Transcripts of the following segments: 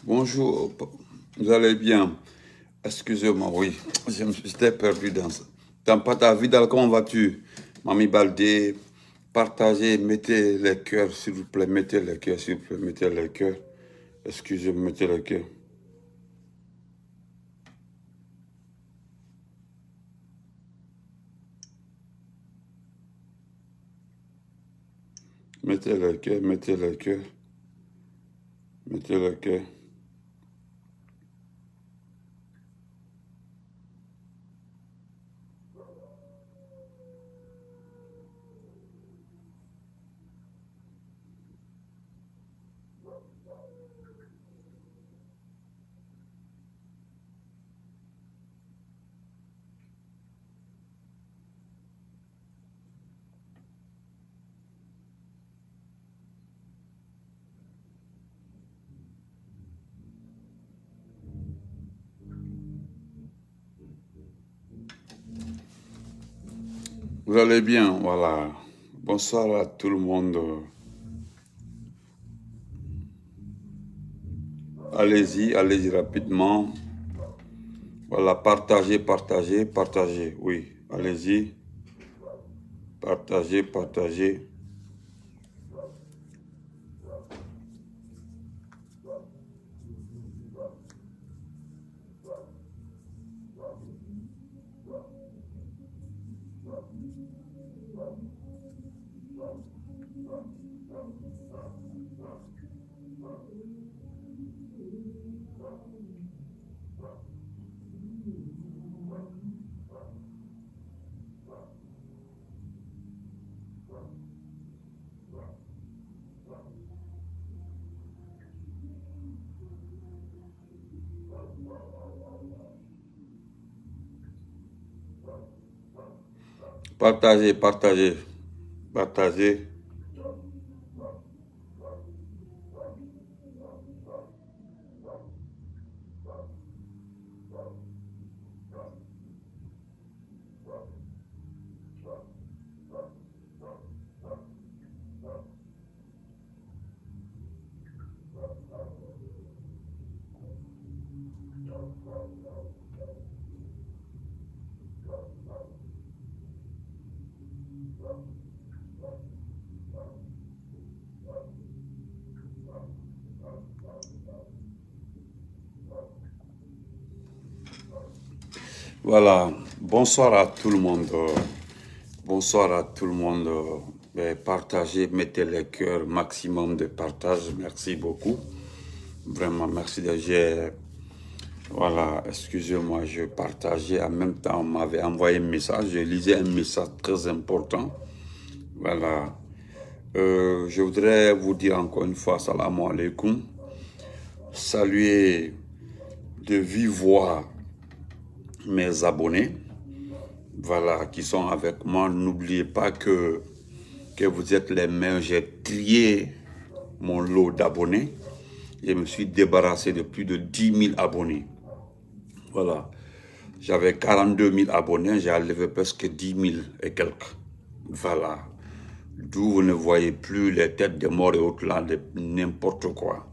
Bonjour, vous allez bien? Excusez-moi, oui, j'étais perdu dans pas ta vie. Comment vas-tu? Mami Baldé, partagez, mettez les cœurs, s'il vous plaît, mettez les cœurs, s'il vous plaît, mettez les cœurs. Excusez-moi, mettez les cœurs. Mettez les cœurs, mettez les cœurs, mettez les cœurs. Vous allez bien, voilà. Bonsoir à tout le monde. Allez-y, allez-y rapidement. Voilà, partagez, partagez, partagez. Oui, allez-y. Partagez, partagez. Partagez, partagez, partagez. Voilà, bonsoir à tout le monde. Bonsoir à tout le monde. Partagez, mettez les cœurs, maximum de partage. Merci beaucoup. Vraiment, merci déjà. Voilà, excusez-moi, je partageais en même temps, on m'avait envoyé un message. Je lisais un message très important. Voilà. Je voudrais vous dire encore une fois, salam alaikum. Saluer de vive voix mes abonnés, voilà, qui sont avec moi. N'oubliez pas que vous êtes les meilleurs. J'ai trié mon lot d'abonnés. Je me suis débarrassé de plus de 10 000 abonnés. Voilà. J'avais 42 000 abonnés, j'ai enlevé presque 10 000 et quelques. Voilà. D'où vous ne voyez plus les têtes de morts et autres là, de n'importe quoi.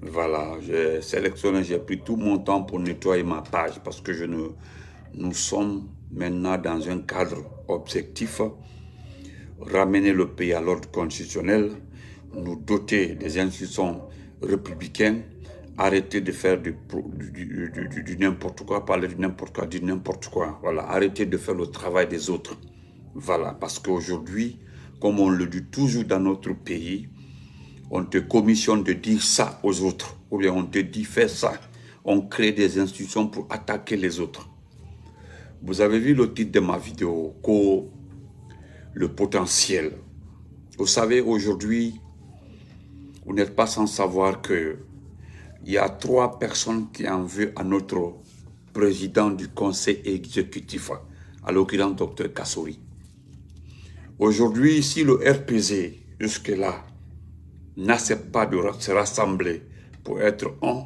Voilà, j'ai sélectionné, j'ai pris tout mon temps pour nettoyer ma page parce que nous sommes maintenant dans un cadre objectif, ramener le pays à l'ordre constitutionnel, nous doter des institutions républicaines, arrêter de faire du n'importe quoi, parler de n'importe quoi, dire n'importe quoi. Voilà, arrêter de faire le travail des autres. Voilà, parce qu'aujourd'hui, comme on le dit toujours dans notre pays, on te commissionne de dire ça aux autres, ou bien on te dit fais ça. On crée des institutions pour attaquer les autres. Vous avez vu le titre de ma vidéo, le potentiel. Vous savez, aujourd'hui, vous n'êtes pas sans savoir que il y a 3 personnes qui en veulent à notre président du conseil exécutif, à l'occurrence Dr Kassory. Aujourd'hui, si le RPZ, jusque-là, n'accepte pas de se rassembler pour être un,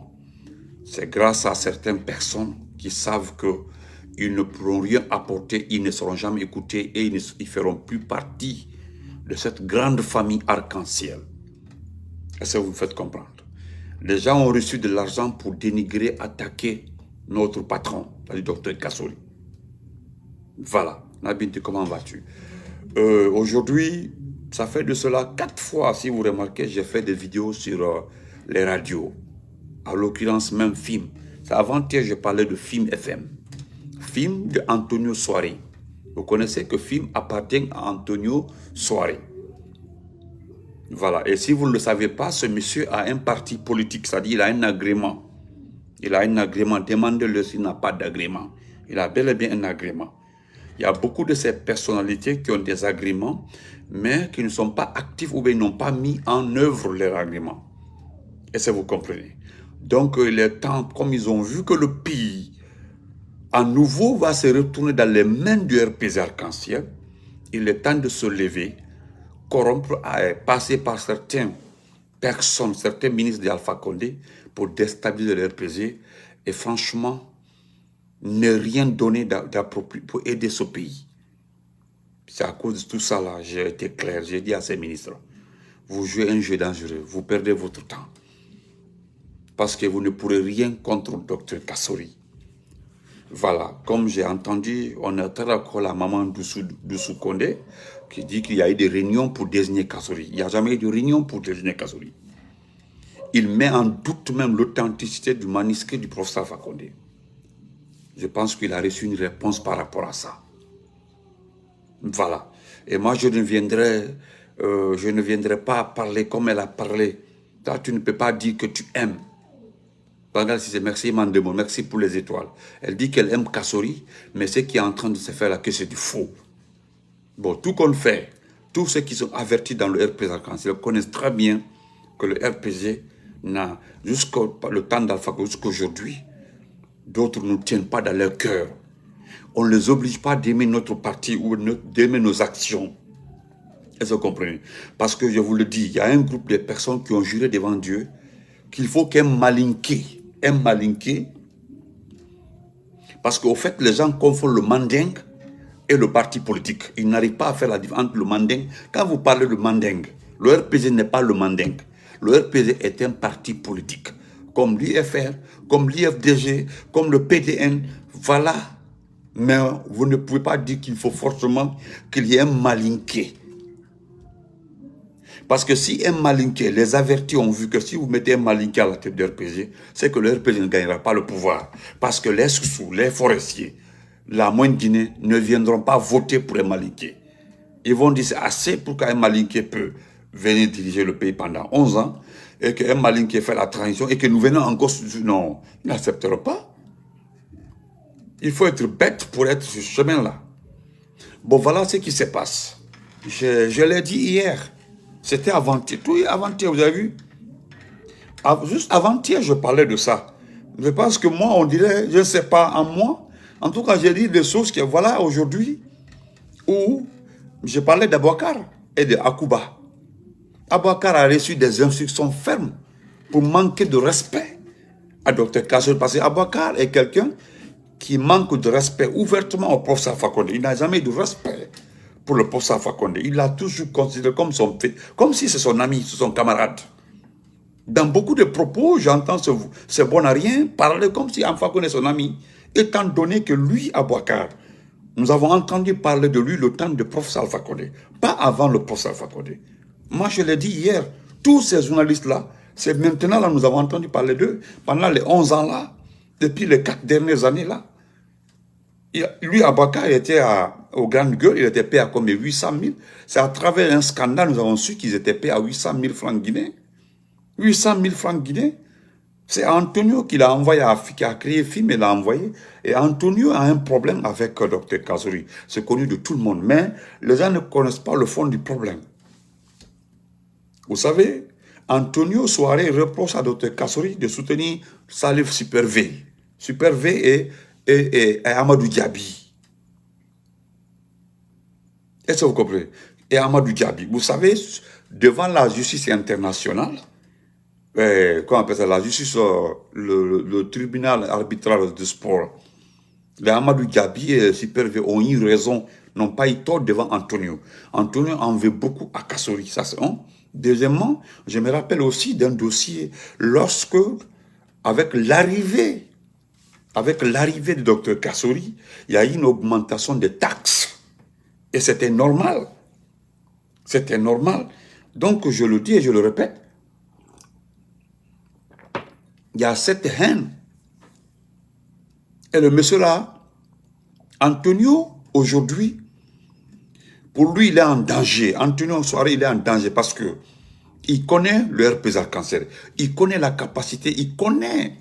c'est grâce à certaines personnes qui savent qu'ils ne pourront rien apporter, ils ne seront jamais écoutés et ils ne feront plus partie de cette grande famille arc-en-ciel. Est-ce que vous me faites comprendre? Les gens ont reçu de l'argent pour dénigrer, attaquer notre patron, le docteur Kassori. Voilà. Nabinti, comment vas-tu? Aujourd'hui, ça fait de cela 4 fois, si vous remarquez, j'ai fait des vidéos sur les radios. À l'occurrence, même film. Avant-hier, je parlais de film FM. Film de Antonio Soare. Vous connaissez que film appartient à Antonio Soare. Voilà. Et si vous ne le savez pas, ce monsieur a un parti politique, c'est-à-dire il a un agrément. Il a un agrément. Demandez-le s'il n'a pas d'agrément. Il a bel et bien un agrément. Il y a beaucoup de ces personnalités qui ont des agréments, mais qui ne sont pas actifs ou bien n'ont pas mis en œuvre leur agrément. Est-ce que vous comprenez? Donc, il est temps, comme ils ont vu que le pays, à nouveau, va se retourner dans les mains du RPG Arc-en-Ciel, il est temps de se lever, corrompre, passer par certaines personnes, certains ministres d'Alpha Condé pour déstabiliser le RPG et franchement, ne rien donner d'approprié pour aider ce pays. C'est à cause de tout ça là, j'ai été clair, j'ai dit à ces ministres, vous jouez un jeu dangereux, vous perdez votre temps. Parce que vous ne pourrez rien contre le docteur Kassori. Voilà, comme j'ai entendu, on a encore la maman Doussou Condé qui dit qu'il y a eu des réunions pour désigner Kassori. Il n'y a jamais eu de réunion pour désigner Kassori. Il met en doute même l'authenticité du manuscrit du professeur Alpha Condé. Je pense qu'il a reçu une réponse par rapport à ça. Voilà. Et moi, je ne viendrai pas parler comme elle a parlé. Toi, tu ne peux pas dire que tu aimes. Merci Mandemo, merci pour les étoiles. Elle dit qu'elle aime Kassori, mais ce qui est en train de se faire là, que c'est du faux. Bon, tout qu'on fait, tous ceux qui sont avertis dans le RPG Arc-en-Ciel connaissent très bien que le RPG n'a, jusqu'au temps d'Alpha, jusqu'aujourd'hui, d'autres ne nous tiennent pas dans leur cœur. On ne les oblige pas d'aimer notre parti ou d'aimer nos actions. Est-ce que vous comprenez? Parce que je vous le dis, il y a un groupe de personnes qui ont juré devant Dieu qu'il faut qu'un malinqué, parce qu'au fait, les gens confondent le mandingue et le parti politique. Ils n'arrivent pas à faire la différence entre le mandingue. Quand vous parlez de mandingue, le RPG n'est pas le mandingue. Le RPG est un parti politique, comme l'IFR, comme l'IFDG, comme le PDN, voilà. Mais vous ne pouvez pas dire qu'il faut forcément qu'il y ait un malinqué. Parce que si un malinqué, les avertis ont vu que si vous mettez un malinqué à la tête du RPG, c'est que le RPG ne gagnera pas le pouvoir. Parce que les sous, les forestiers, la moindre Guinée ne viendront pas voter pour un malinqué. Ils vont dire c'est assez pour qu'un malinqué peut venir diriger le pays pendant 11 ans et qu'un malinqué fait la transition et que nous venons encore... Non, ils n'accepteront pas. Il faut être bête pour être sur ce chemin-là. Bon, voilà ce qui se passe. Je l'ai dit hier. C'était avant-hier. Tout avant-hier, vous avez vu? Juste avant-hier, je parlais de ça. Je pense que moi, on dirait, je ne sais pas, en moi. En tout cas, j'ai dit des choses que voilà aujourd'hui où je parlais d'Abouakar et de Akouba. Abouakar a reçu des instructions fermes pour manquer de respect à Dr Kassori. Parce que Abouakar est quelqu'un qui manque de respect ouvertement au professeur Alpha Condé. Il n'a jamais eu de respect pour le professeur Alpha Condé. Il l'a toujours considéré comme son fils, comme si c'est son ami, son camarade. Dans beaucoup de propos, j'entends ce bon à rien parler comme si Alpha Condé est son ami, étant donné que lui, Abouakar, nous avons entendu parler de lui le temps du professeur Alpha Condé, pas avant le professeur Alpha Condé. Moi, je l'ai dit hier, tous ces journalistes-là, c'est maintenant là nous avons entendu parler d'eux, pendant les 11 ans là, depuis les 4 dernières années là. Lui, Abouakar, il était aux grandes gueules, il était payé à combien? 800 000. C'est à travers un scandale, nous avons su qu'ils étaient payés à 800 000 francs guinéens. 800 000 francs guinéens. C'est Antonio qui l'a envoyé qui a créé le film et l'a envoyé. Et Antonio a un problème avec Dr Kassori. C'est connu de tout le monde. Mais les gens ne connaissent pas le fond du problème. Vous savez, Antonio Soare reproche à Dr Kassori de soutenir Salif Super V. Super V et Amadou Diaby. Est-ce que vous comprenez? Et Amadou Diaby. Vous savez, devant la justice internationale, comment on appelle ça, la justice, le tribunal arbitral de sport, les Amadou Diaby et Super V ont eu raison, n'ont pas eu tort devant Antonio. Antonio en veut beaucoup à Kassori, ça c'est un. Deuxièmement, je me rappelle aussi d'un dossier lorsque, avec l'arrivée du docteur Kassori, il y a eu une augmentation des taxes. Et c'était normal. C'était normal. Donc, je le dis et je le répète, il y a cette haine. Et le monsieur là, Antonio, aujourd'hui, pour lui, il est en danger. Antonio, en soirée, il est en danger parce que il connaît le herpès arc-en-ciel. Il connaît la capacité, il connaît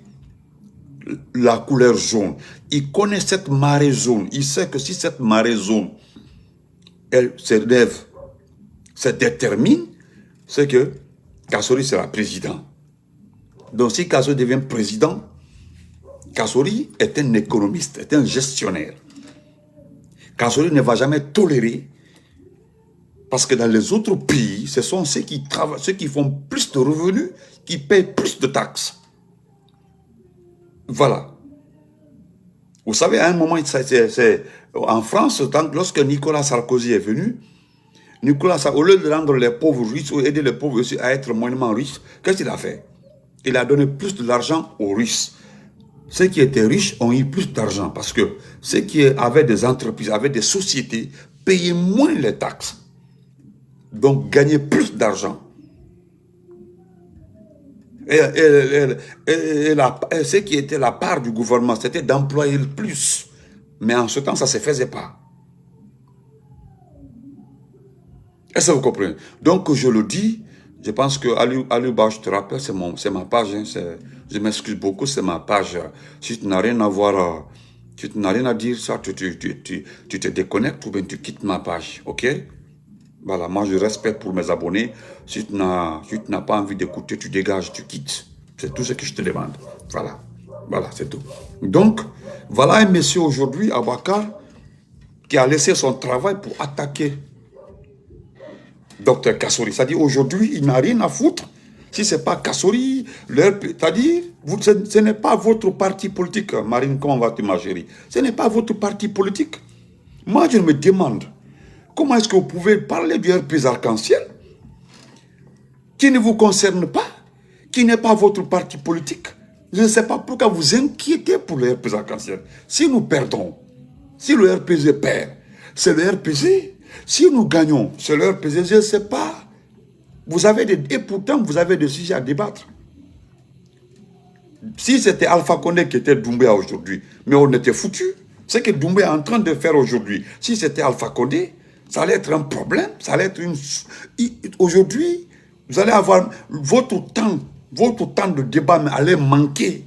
la couleur jaune. Il connaît cette marée jaune. Il sait que si cette marée jaune, elle se lève, se détermine, c'est que Kassori sera président. Donc si Kassori devient président, Kassori est un économiste, est un gestionnaire. Kassori ne va jamais tolérer, parce que dans les autres pays, ce sont ceux qui travaillent, ceux qui font plus de revenus, qui payent plus de taxes. Voilà. Vous savez, à un moment, en France, lorsque Nicolas Sarkozy est venu, au lieu de rendre les pauvres riches ou aider les pauvres aussi à être moyennement riches, qu'est-ce qu'il a fait? Il a donné plus de l'argent aux riches. Ceux qui étaient riches ont eu plus d'argent parce que ceux qui avaient des entreprises, avaient des sociétés, payaient moins les taxes. Donc gagnaient plus d'argent. Et ce qui était la part du gouvernement, c'était d'employer le plus. Mais en ce temps, ça ne se faisait pas. Est-ce que vous comprenez? Donc, je le dis, je pense que Aluba, je te rappelle, c'est ma page. Hein, je m'excuse beaucoup, c'est ma page. Si tu n'as rien à voir, si tu n'as rien à dire, ça, tu te déconnectes ou bien tu quittes ma page. OK? Voilà, moi je respecte pour mes abonnés. Si tu n'as pas envie d'écouter, tu dégages, tu quittes. C'est tout ce que je te demande. Voilà, voilà, c'est tout. Donc, voilà un monsieur aujourd'hui, Abakar, qui a laissé son travail pour attaquer Dr Kassori. C'est-à-dire aujourd'hui, il n'a rien à foutre. Si ce n'est pas Kassori, c'est-à-dire, ce n'est pas votre parti politique, Marine, comment vas-tu ma chérie? Ce n'est pas votre parti politique. Moi, je me demande, comment est-ce que vous pouvez parler du herpès arc-en-ciel qui ne vous concerne pas, qui n'est pas votre parti politique? Je ne sais pas pourquoi vous inquiétez pour le herpès arc-en-ciel. Si nous perdons, si le RPG perd, c'est le RPG. Si nous gagnons, c'est le RPG, je ne sais pas. Et pourtant, vous avez des sujets à débattre. Si c'était Alpha Condé qui était Doumbouya aujourd'hui, mais on était foutus. Ce que Doumbouya est en train de faire aujourd'hui, si c'était Alpha Condé, ça allait être un problème, ça allait être une... Aujourd'hui, vous allez avoir votre temps de débat mais allait manquer.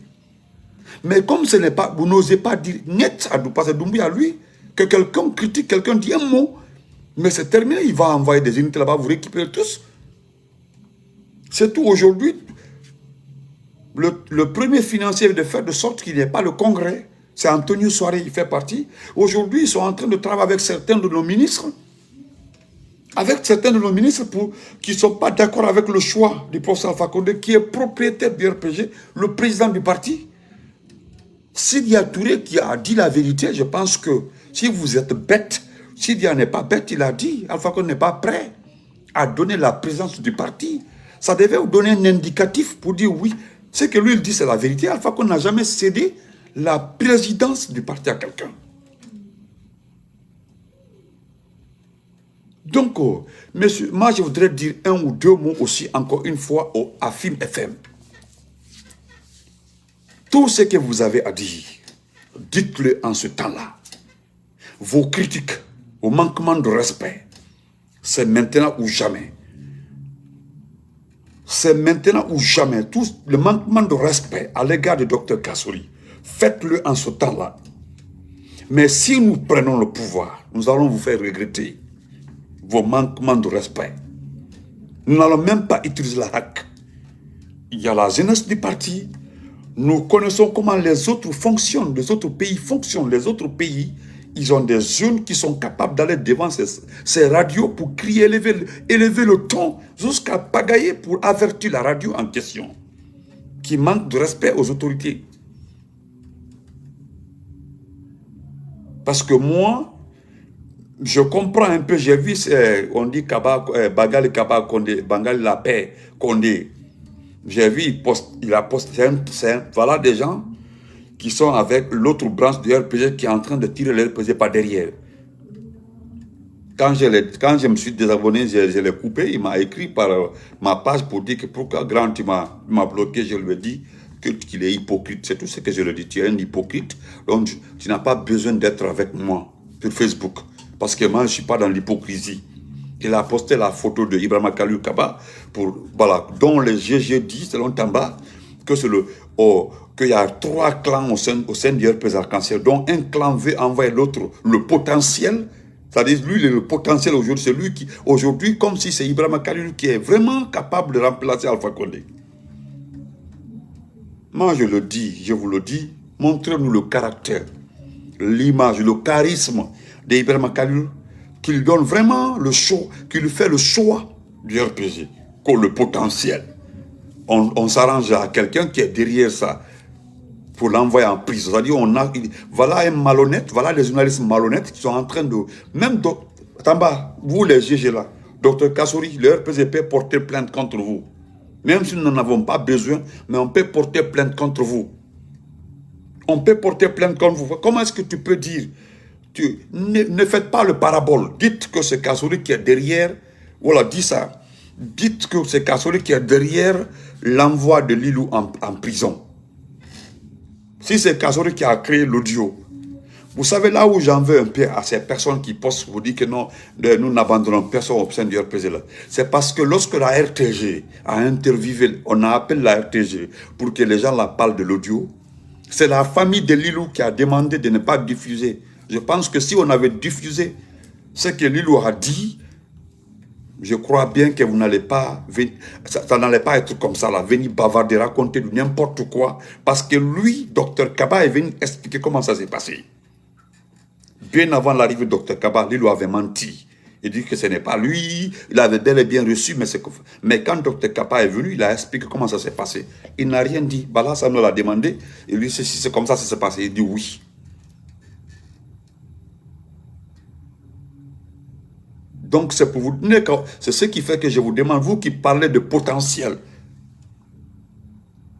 Mais comme ce n'est pas, vous n'osez pas dire net à Doumbouya, lui, que quelqu'un critique, quelqu'un dit un mot, mais c'est terminé, il va envoyer des unités là-bas, vous récupérez tous. C'est tout. Aujourd'hui, le premier financier de faire de sorte qu'il n'y ait pas le congrès. C'est Antonio Soare, il fait partie. Aujourd'hui, ils sont en train de travailler avec certains de nos ministres. Qui ne sont pas d'accord avec le choix du professeur Alpha Condé, qui est propriétaire du RPG, le président du parti. Sidia Touré qui a dit la vérité, je pense que si vous êtes bête, Sidia n'est pas bête, il a dit, Alpha Condé n'est pas prêt à donner la présence du parti. Ça devait vous donner un indicatif pour dire oui. Ce que lui, il dit, c'est la vérité. Alpha Condé n'a jamais cédé la présidence du parti à quelqu'un. Donc, monsieur, moi, je voudrais dire un ou deux mots aussi, encore une fois, à Film FM. Tout ce que vous avez à dire, dites-le en ce temps-là. Vos critiques, vos manquements de respect, c'est maintenant ou jamais. C'est maintenant ou jamais. Tout le manquement de respect à l'égard de Dr Kassori, faites-le en ce temps-là. Mais si nous prenons le pouvoir, nous allons vous faire regretter vos manquements de respect. Nous n'allons même pas utiliser la hack. Il y a la jeunesse du parti. Nous connaissons comment les autres fonctionnent, les autres pays fonctionnent. Les autres pays, ils ont des jeunes qui sont capables d'aller devant ces radios pour crier, élever le ton, jusqu'à pagailler pour avertir la radio en question, qui manque de respect aux autorités. Parce que moi, Je comprends un peu, j'ai vu, on dit Bagali Kaba Condé, Bangali la paix Condé. J'ai vu, il a posté, voilà des gens qui sont avec l'autre branche du RPG qui est en train de tirer le RPG par derrière. Quand je me suis désabonné, je l'ai coupé, il m'a écrit par ma page pour dire que pourquoi grand tu m'as bloqué, je lui ai dit qu'il est hypocrite, c'est tout ce que je lui ai dit, tu es un hypocrite, donc tu n'as pas besoin d'être avec moi sur Facebook, parce que moi je ne suis pas dans l'hypocrisie. Il a posté la photo de Ibrahima Kalou Kaba, voilà, dont les GG disent, selon Tamba, que c'est qu'il y a 3 clans au sein du RPG Arc-en-Ciel, dont un clan veut envoyer l'autre le potentiel. C'est-à-dire, lui, le potentiel aujourd'hui, c'est lui qui, aujourd'hui, comme si c'est Ibrahima Kalou qui est vraiment capable de remplacer Alpha Condé. Moi, je le dis, je vous le dis, montrez-nous le caractère, l'image, le charisme d'Ibrahima Kalou, qui lui donne vraiment le choix, qui lui fait le choix du RPG, le potentiel. On s'arrange à quelqu'un qui est derrière ça pour l'envoyer en prison. C'est-à-dire, voilà un malhonnête, voilà les journalistes malhonnêtes qui sont en train de... Même, Tamba, vous les GG là, Dr Kassouri, le RPG peut porter plainte contre vous. Même si nous n'en avons pas besoin, mais on peut porter plainte contre vous. On peut porter plainte contre vous. Comment est-ce que tu peux dire ne faites pas le parabole. Dites que c'est Kassouri qui est derrière. Voilà, dis ça. Dites que c'est Kassouri qui est derrière l'envoi de Lilou en prison. Si c'est Kassouri qui a créé l'audio, vous savez là où j'en veux un peu à ces personnes qui postent, vous dites que non, nous n'abandonnons personne au sein du RPG. C'est parce que lorsque la RTG a interviewé, on a appelé la RTG pour que les gens la parlent de l'audio, c'est la famille de Lilou qui a demandé de ne pas diffuser. Je pense que si on avait diffusé ce que Lilou a dit, je crois bien que vous n'allez pas venir, ça n'allait pas être comme ça, là, venir bavarder, raconter n'importe quoi, parce que lui, Dr Kaba, est venu expliquer comment ça s'est passé. Bien avant l'arrivée de Dr Kaba, Lilou avait menti. Il dit que ce n'est pas lui, il avait bel et bien reçu, mais quand Dr Kaba est venu, il a expliqué comment ça s'est passé. Il n'a rien dit. Bala Samuel l'a demandé, et lui, si c'est comme ça s'est passé, il dit oui. Donc c'est pour vous donner, c'est ce qui fait que je vous demande, vous qui parlez de potentiel.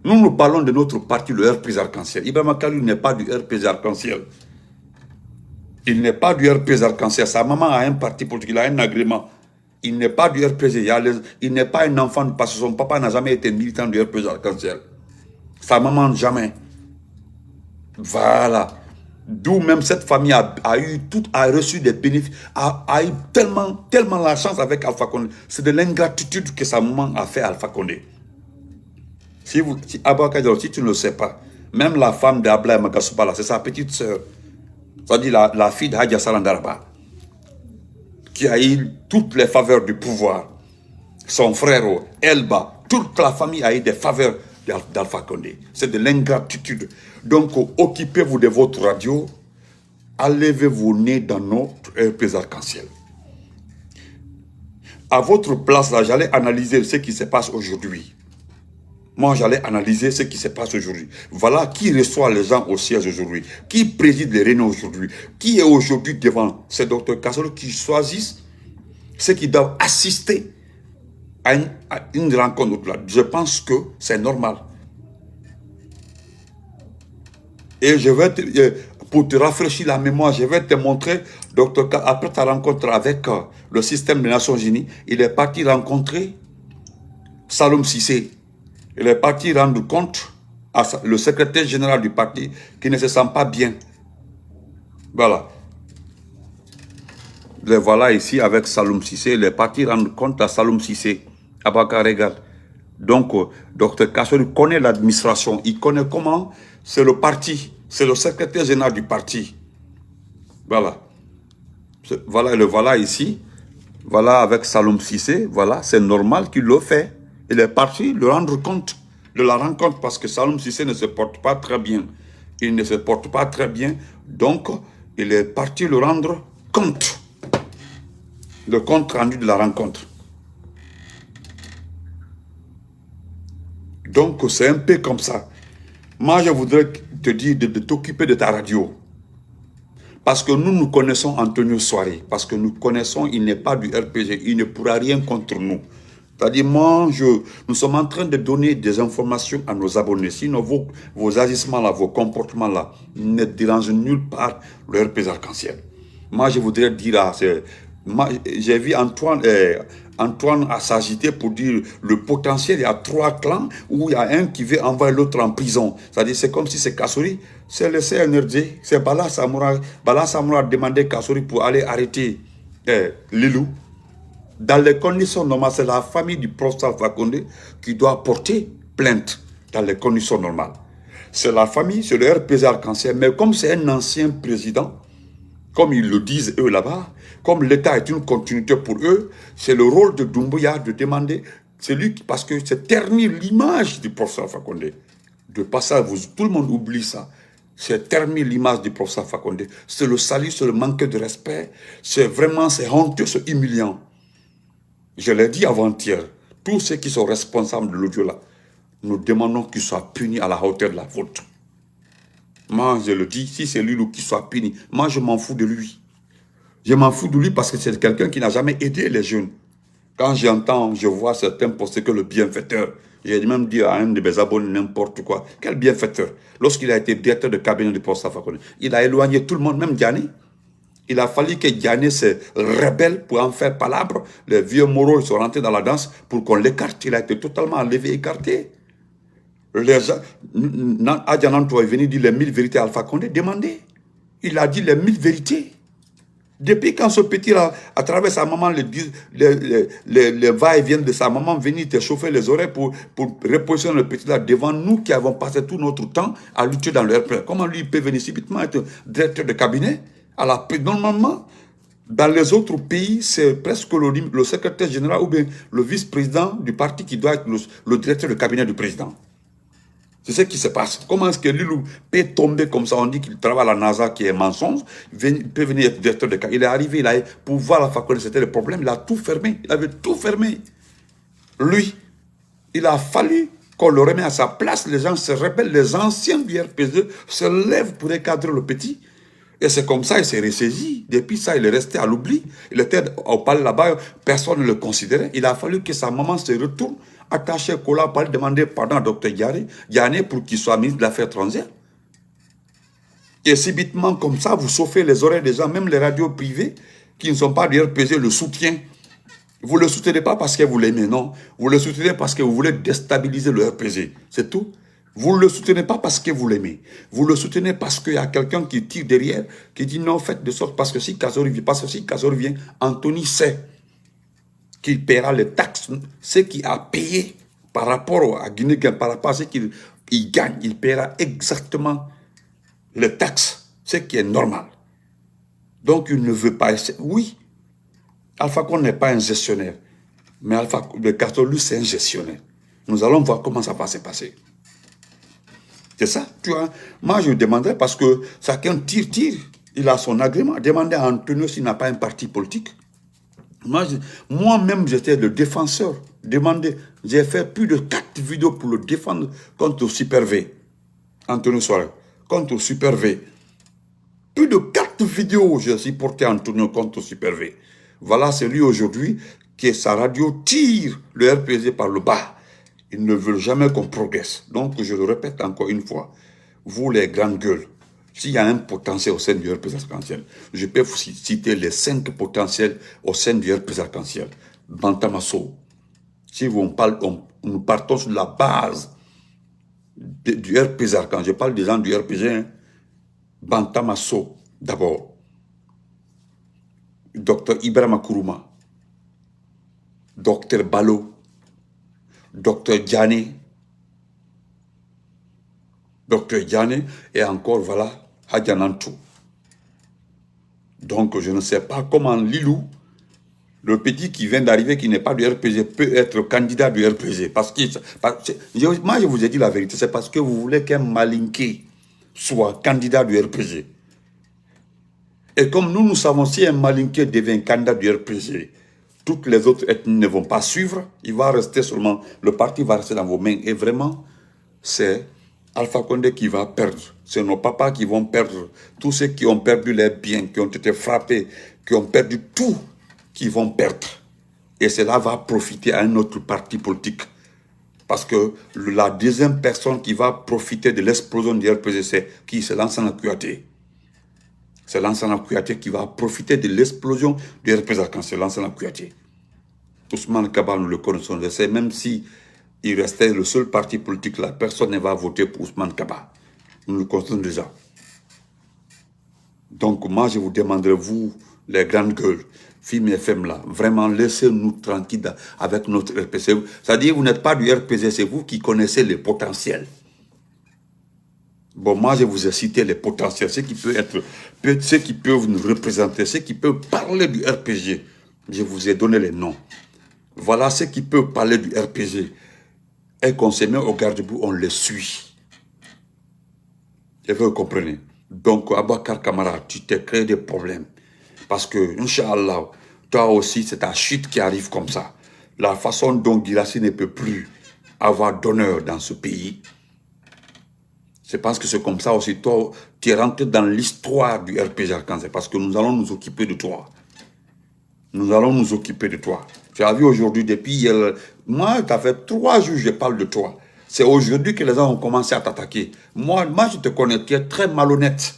Nous parlons de notre parti, le RPG Arc-en-Ciel. Ibrahima Kalou n'est pas du RPG Arc-en-Ciel. Il n'est pas du RPG Arc-en-Ciel. Sa maman a un parti politique, il a un agrément. Il n'est pas du RPG. Il n'est pas un enfant, parce que son papa n'a jamais été militant du RPG Arc-en-Ciel. Sa maman, jamais. Voilà. D'où même cette famille a reçu des bénéfices, a eu tellement la chance avec Alpha Condé. C'est de l'ingratitude que sa maman a fait à Alpha Condé. Si tu ne le sais pas, même la femme d'Ablaye Makassoubala, c'est sa petite sœur, c'est-à-dire la fille de Hadja Salandaraba, qui a eu toutes les faveurs du pouvoir. Son frère, Elba, toute la famille a eu des faveurs d'Alpha Condé. C'est de l'ingratitude. Donc, occupez-vous de votre radio, enlevez vos nez dans notre RPG Arc-en-Ciel. À votre place, là, j'allais analyser ce qui se passe aujourd'hui. Moi, j'allais analyser ce qui se passe aujourd'hui. Voilà qui reçoit les gens au siège aujourd'hui, qui préside les réunions aujourd'hui, qui est aujourd'hui devant ces docteurs Kassouri qui choisissent ceux qui doivent assister à une rencontre. Je pense que c'est normal. Et je vais pour te rafraîchir la mémoire, je vais te montrer, docteur K, après ta rencontre avec le système des Nations Unies, il est parti rencontrer Saloum Cissé. Il est parti rendre compte à le secrétaire général du parti qui ne se sent pas bien. Voilà. Le voilà ici avec Saloum Cissé. Il est parti rendre compte à Saloum Cissé. Abaka regarde. Donc, Dr Kassouri connaît l'administration. Il connaît comment c'est le parti. C'est le secrétaire général du parti. Voilà. Voilà, le voilà ici. Voilà avec Saloum Cissé. Voilà, c'est normal qu'il le fait. Il est parti le rendre compte de la rencontre parce que Saloum Cissé ne se porte pas très bien. Il ne se porte pas très bien. Donc, il est parti le rendre compte. Le compte rendu de la rencontre. Donc, c'est un peu comme ça. Moi, je voudrais te dire de t'occuper de ta radio. Parce que nous connaissons Antonio Soiré. Parce que nous connaissons, il n'est pas du RPG. Il ne pourra rien contre nous. C'est-à-dire, nous sommes en train de donner des informations à nos abonnés. Sinon, vos agissements-là, vos comportements-là ne dérangent nulle part le RPG arc-en-ciel. Moi, je voudrais dire, j'ai vu Antoine à s'agiter pour dire le potentiel. Il y a 3 clans où il y a un qui veut envoyer l'autre en prison. C'est-à-dire, c'est comme si c'est Kassory, c'est le CNRD, c'est Bala Samoura. Bala Samoura a demandé Kassory pour aller arrêter Lilou. Dans les conditions normales, c'est la famille du professeur Alpha Condé qui doit porter plainte dans les conditions normales. C'est la famille, c'est le RPG arc-en-ciel. Mais comme c'est un ancien président, comme ils le disent eux là-bas, comme l'État est une continuité pour eux, c'est le rôle de Doumbouya de demander, c'est lui qui, parce que c'est ternir l'image du professeur Alpha Condé. De passage, tout le monde oublie ça. C'est ternir l'image du professeur Alpha Condé. C'est le salut, c'est le manque de respect. C'est vraiment, c'est honteux, c'est humiliant. Je l'ai dit avant-hier, tous ceux qui sont responsables de l'audio là, nous demandons qu'ils soient punis à la hauteur de la faute. Moi, je le dis, si c'est lui qui soit puni, moi je m'en fous de lui. Je m'en fous de lui parce que c'est quelqu'un qui n'a jamais aidé les jeunes. Quand j'entends, je vois certains poster que le bienfaiteur, j'ai même dit à un de mes abonnés n'importe quoi, quel bienfaiteur. Lorsqu'il a été directeur de cabinet du professeur Alpha Condé, il a éloigné tout le monde, même Diané. Il a fallu que Diané se rebelle pour en faire palabre. Les vieux moraux sont rentrés dans la danse pour qu'on l'écarte. Il a été totalement enlevé, écarté. Adjananto est venu dire les 1000 vérités à Alpha Condé. Demandez. Il a dit les 1000 vérités. Depuis quand ce petit-là, à travers sa maman, les va-et-vient de sa maman, venir te chauffer les oreilles pour repositionner le petit-là devant nous qui avons passé tout notre temps à lutter dans le RPR. Comment lui peut venir subitement être directeur de cabinet? Normalement, dans les autres pays, c'est presque le secrétaire général ou bien le vice-président du parti qui doit être le directeur de cabinet du président. C'est ce qui se passe. Comment est-ce que Lilou peut tomber comme ça? On dit qu'il travaille à la NASA qui est mensonge. Il peut venir être directeur de cabinet. Il est arrivé, pour voir la faculté, c'était le problème. Il a tout fermé. Il avait tout fermé. Lui, il a fallu qu'on le remette à sa place. Les gens se rebellent. Les anciens du RPG se lèvent pour recadrer le petit. Et c'est comme ça, il s'est ressaisi. Depuis ça, il est resté à l'oubli. Il était au palais là-bas, personne ne le considérait. Il a fallu que sa maman se retourne, attacher au collat, pour demander pardon à Dr Diané pour qu'il soit ministre de l'Affaires étrangères. Et subitement, comme ça, vous chauffez les oreilles des gens, même les radios privées qui ne sont pas du RPG le soutiennent. Vous ne le soutenez pas parce que vous l'aimez, non. Vous le soutenez parce que vous voulez déstabiliser le RPG. C'est tout. Vous ne le soutenez pas parce que vous l'aimez. Vous le soutenez parce qu'il y a quelqu'un qui tire derrière, qui dit non, faites de sorte, parce que si Kassory vient, Anthony sait qu'il paiera les taxes, ce qu'il a payé par rapport à Guinée, par rapport à ce qu'il gagne, il paiera exactement les taxes, ce qui est normal. Donc il ne veut pas, oui, Alpha Condé n'est pas un gestionnaire, mais le Kassory, c'est un gestionnaire. Nous allons voir comment ça va se passer. C'est ça, tu vois. Moi, je demanderais parce que chacun tire. Il a son agrément. Demandez à Antonio s'il n'a pas un parti politique. Moi-même, j'étais le défenseur. J'ai fait plus de 4 vidéos pour le défendre contre Super V. Antonio Soiré. Contre Super V. Plus de 4 vidéos, j'ai supporté Antonio contre Super V. Voilà, c'est lui aujourd'hui qui, sa radio, tire le RPG par le bas. Ils ne veulent jamais qu'on progresse. Donc, je le répète encore une fois, vous les grandes gueules, s'il y a un potentiel au sein du RPG arc-en-ciel, je peux vous citer les 5 potentiels au sein du RPG arc-en-ciel. Bantamasso. Si nous partons sur la base du RPG arc-en-ciel, je parle des gens du RPG, hein. Bantamasso, d'abord. Dr Ibrahima Kourouma. Dr Balo. Dr Diané, et encore, voilà, Adjananto. Donc, je ne sais pas comment Lilou, le petit qui vient d'arriver, qui n'est pas du RPG, peut être candidat du RPG. Moi, je vous ai dit la vérité, c'est parce que vous voulez qu'un malinqué soit candidat du RPG. Et comme nous savons, si un malinqué devient candidat du RPG, toutes les autres ethnies ne vont pas suivre. Il va rester seulement, le parti va rester dans vos mains. Et vraiment, c'est Alpha Condé qui va perdre. C'est nos papas qui vont perdre. Tous ceux qui ont perdu les biens, qui ont été frappés, qui ont perdu tout, qui vont perdre. Et cela va profiter à un autre parti politique. Parce que la deuxième personne qui va profiter de l'explosion du RPG, c'est qui? C'est Lansana Kouyaté. C'est Lansana Kouyaté qui va profiter de l'explosion du RPG quand c'est Lansana Kouyaté. Ousmane Kaba, nous le connaissons. Je sais, même si il restait le seul parti politique là, personne ne va voter pour Ousmane Kaba. Nous le connaissons déjà. Donc moi, je vous demanderai, vous, les grandes gueules, films et femmes là, vraiment laissez-nous tranquilles avec notre RPC. C'est-à-dire, vous n'êtes pas du RPC, c'est vous qui connaissez les potentiels. Bon, moi, je vous ai cité les potentiels, ceux qui peuvent être, ceux qui peuvent nous représenter, ceux qui peuvent parler du RPG. Je vous ai donné les noms. Voilà ceux qui peuvent parler du RPG. Et qu'on se met au garde-boue, on les suit. Et vous comprenez. Donc, Abakar Kamara, tu t'es créé des problèmes. Parce que, Inch'Allah, toi aussi, c'est ta chute qui arrive comme ça. La façon dont Guirassy ne peut plus avoir d'honneur dans ce pays, c'est parce que c'est comme ça aussi. Toi, tu es rentré dans l'histoire du RPG Arkan. C'est parce que nous allons nous occuper de toi. Nous allons nous occuper de toi. Tu as vu aujourd'hui, depuis hier, moi, ça fait 3 jours que je parle de toi. C'est aujourd'hui que les gens ont commencé à t'attaquer. Moi, je te connais, tu es très malhonnête.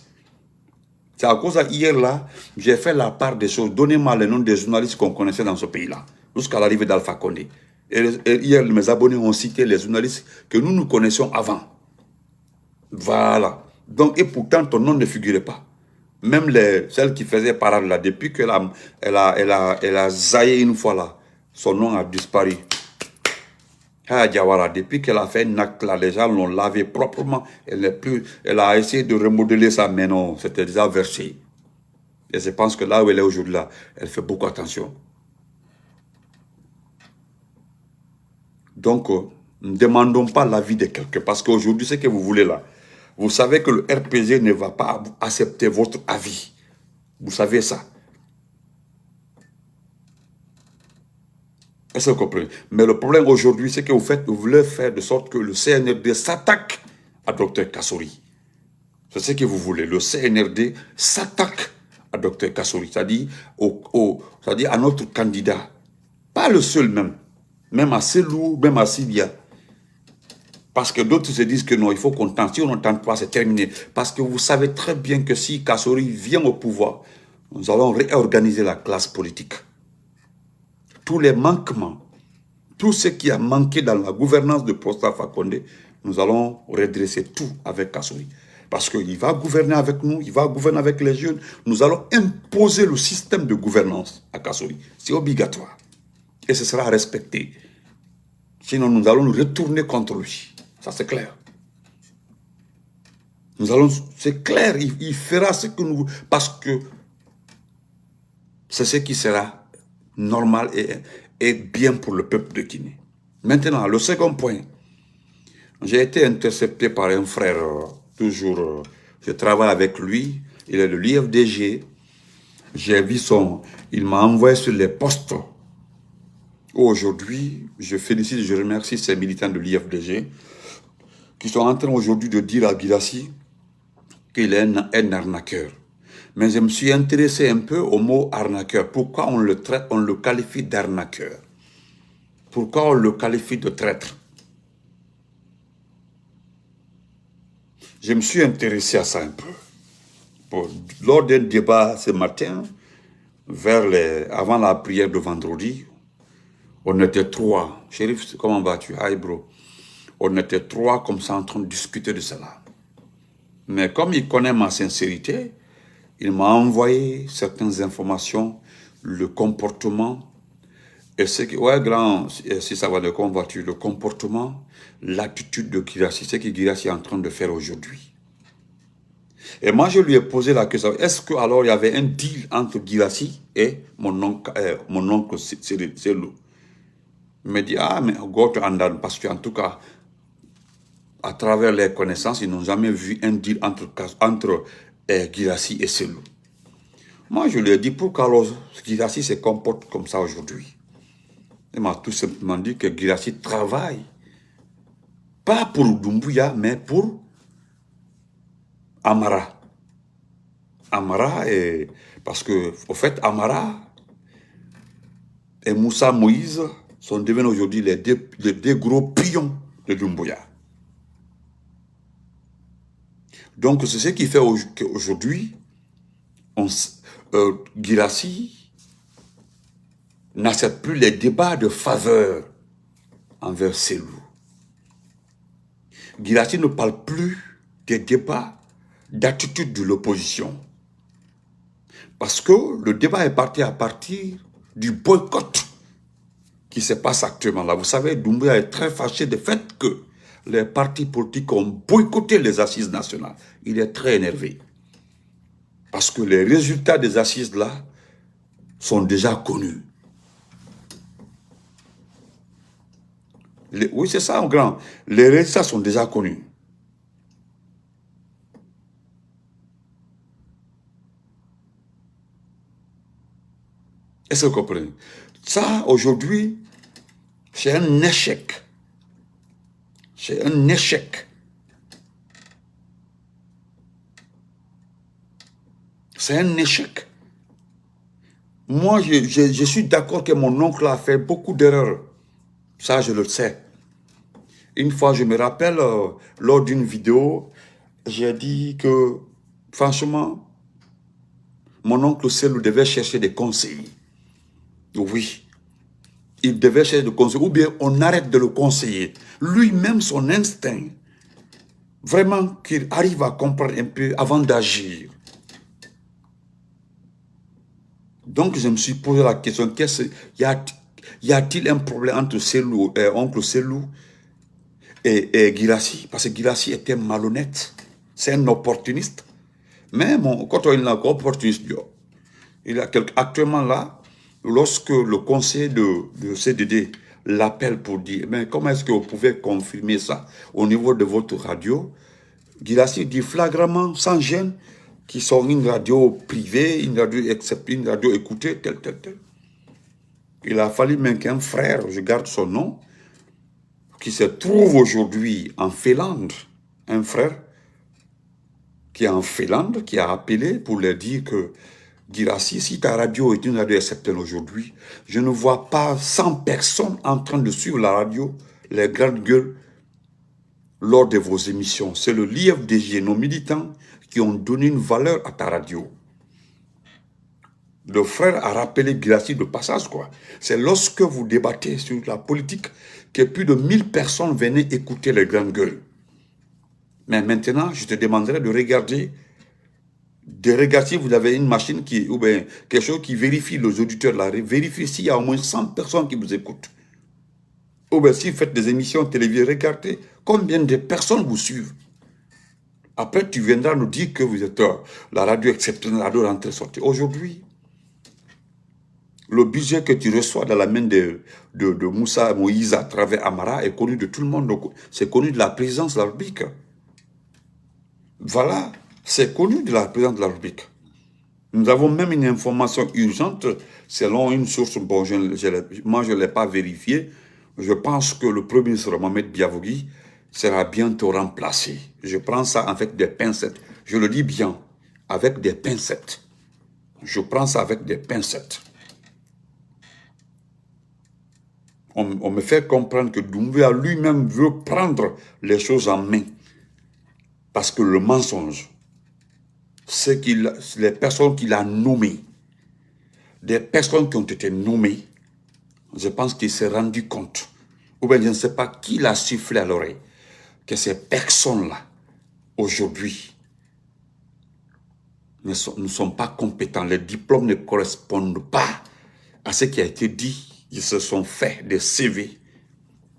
C'est à cause d'hier là, j'ai fait la part des choses. Donnez-moi les noms des journalistes qu'on connaissait dans ce pays-là, jusqu'à l'arrivée d'Alpha Condé. Et hier, mes abonnés ont cité les journalistes que nous connaissions avant. Voilà. Donc, et pourtant, ton nom ne figurait pas. Même celle qui faisait parade là, depuis qu'elle a zaillé une fois là, son nom a disparu. Diawara, depuis qu'elle a fait un acte là, les gens l'ont lavé proprement. Elle a essayé de remodeler ça, mais non, c'était déjà versé. Et je pense que là où elle est aujourd'hui là, elle fait beaucoup attention. Donc, ne demandons pas l'avis de quelqu'un, parce qu'aujourd'hui, ce que vous voulez là, vous savez que le RPG ne va pas accepter votre avis. Vous savez ça. Est-ce que vous comprenez? Mais le problème aujourd'hui, c'est que vous voulez faire de sorte que le CNRD s'attaque à Dr Kassori. C'est ce que vous voulez. Le CNRD s'attaque à Dr Kassori, c'est-à-dire à notre candidat. Pas le seul même. Même à Selou, même à Sidia. Parce que d'autres se disent que non, il faut qu'on tente. Si on ne tente pas, c'est terminé. Parce que vous savez très bien que si Kassori vient au pouvoir, nous allons réorganiser la classe politique. Tous les manquements, tout ce qui a manqué dans la gouvernance de Alpha Condé, nous allons redresser tout avec Kassori. Parce qu'il va gouverner avec nous, il va gouverner avec les jeunes. Nous allons imposer le système de gouvernance à Kassori. C'est obligatoire. Et ce sera respecté. Sinon, nous allons nous retourner contre lui. Ça, c'est clair. C'est clair, il fera ce que nous... Parce que c'est ce qui sera normal et bien pour le peuple de Guinée. Maintenant, le second point. J'ai été intercepté par un frère, toujours, je travaille avec lui, il est de l'IFDG. J'ai vu il m'a envoyé sur les postes. Aujourd'hui, je félicite, je remercie ces militants de l'IFDG qui sont en train aujourd'hui de dire à Guirassy qu'il est un arnaqueur. Mais je me suis intéressé un peu au mot arnaqueur. Pourquoi on le qualifie d'arnaqueur? Pourquoi on le qualifie de traître? Je me suis intéressé à ça un peu. Lors d'un débat ce matin, avant la prière de vendredi, on était 3. Chérif, comment vas-tu? Hi bro. On était 3 comme ça en train de discuter de cela. Mais comme il connaît ma sincérité, il m'a envoyé certaines informations, le comportement, et ce qui, ouais grand, si ça va de comment vas-tu, le comportement, l'attitude de Guirassy, ce que Guirassy est en train de faire aujourd'hui. Et moi je lui ai posé la question, est-ce que alors il y avait un deal entre Guirassy et mon oncle Selou? Il me dit, ah mais Goto Andan, parce qu'en tout cas, à travers les connaissances, ils n'ont jamais vu un deal entre Guirassy et Selou. Moi, je lui ai dit, pourquoi alors Guirassy se comporte comme ça aujourd'hui? Il m'a tout simplement dit que Guirassy travaille, pas pour Doumbouya, mais pour Amara. Amara est... Parce que, au fait, Amara et Moussa Moïse sont devenus aujourd'hui les deux gros pions de Doumbouya. Donc, c'est ce qui fait qu'aujourd'hui, Guirassy n'accepte plus les débats de faveur envers Cellou. Guirassy ne parle plus des débats d'attitude de l'opposition. Parce que le débat est parti à partir du boycott qui se passe actuellement là. Vous savez, Doumbouya est très fâché du fait que les partis politiques ont boycotté les assises nationales. Il est très énervé. Parce que les résultats des assises là sont déjà connus. Oui, c'est ça, en grand. Les résultats sont déjà connus. Est-ce que vous comprenez? Ça, aujourd'hui, c'est un échec. C'est un échec. C'est un échec. Moi, je suis d'accord que mon oncle a fait beaucoup d'erreurs. Ça, je le sais. Une fois, je me rappelle, lors d'une vidéo, j'ai dit que, franchement, mon oncle Cellou devait chercher des conseils. Oui. Il devait chercher des conseils. Ou bien on arrête de le conseiller. Lui-même, son instinct, vraiment qu'il arrive à comprendre un peu avant d'agir. Donc, je me suis posé la question, y a-t-il un problème entre Cellou, oncle Cellou et Guirassy? Parce que Guirassy était malhonnête. C'est un opportuniste. Mais quand on est un opportuniste, actuellement là, lorsque le conseil de CDD l'appelle pour dire, mais comment est-ce que vous pouvez confirmer ça au niveau de votre radio? Guirassy dit flagramment, sans gêne, qui sont une radio privée, une radio écoutée, tel. Il a fallu même qu'un frère, je garde son nom, qui se trouve aujourd'hui en Finlande, un frère qui est en Finlande, qui a appelé pour leur dire que Guirassy, si ta radio est une radio exceptionnelle aujourd'hui, je ne vois pas 100 personnes en train de suivre la radio, les grandes gueules, lors de vos émissions. C'est le l'IFDJ, nos militants, qui ont donné une valeur à ta radio. Le frère a rappelé Guirassy de passage, quoi. C'est lorsque vous débattez sur la politique que plus de 1000 personnes venaient écouter les grandes gueules. Mais maintenant, je te demanderai de regarder si vous avez une machine ou bien quelque chose qui vérifie les auditeurs là, vérifie s'il y a au moins 100 personnes qui vous écoutent. Ou bien si vous faites des émissions télévisées, regardez combien de personnes vous suivent. Après, tu viendras nous dire que vous êtes la radio exceptionnelle, la radio rentrée-sortie. Aujourd'hui, le budget que tu reçois dans la main de Moussa Moïse à travers Amara est connu de tout le monde. C'est connu de la présidence de la République. Voilà, c'est connu de la présidence de la République. Nous avons même une information urgente, selon une source, bon, moi je ne l'ai pas vérifiée. Je pense que le Premier ministre Mohamed Biavogui sera bientôt remplacé. Je prends ça avec des pincettes. Je le dis bien, avec des pincettes. Je prends ça avec des pincettes. On me fait comprendre que Doumbouya lui-même veut prendre les choses en main. Parce que le mensonge, c'est les personnes qu'il a nommées, des personnes qui ont été nommées, je pense qu'il s'est rendu compte, ou bien je ne sais pas qui l'a sifflé à l'oreille, que ces personnes-là, aujourd'hui, ne sont pas compétents. Les diplômes ne correspondent pas à ce qui a été dit. Ils se sont fait des CV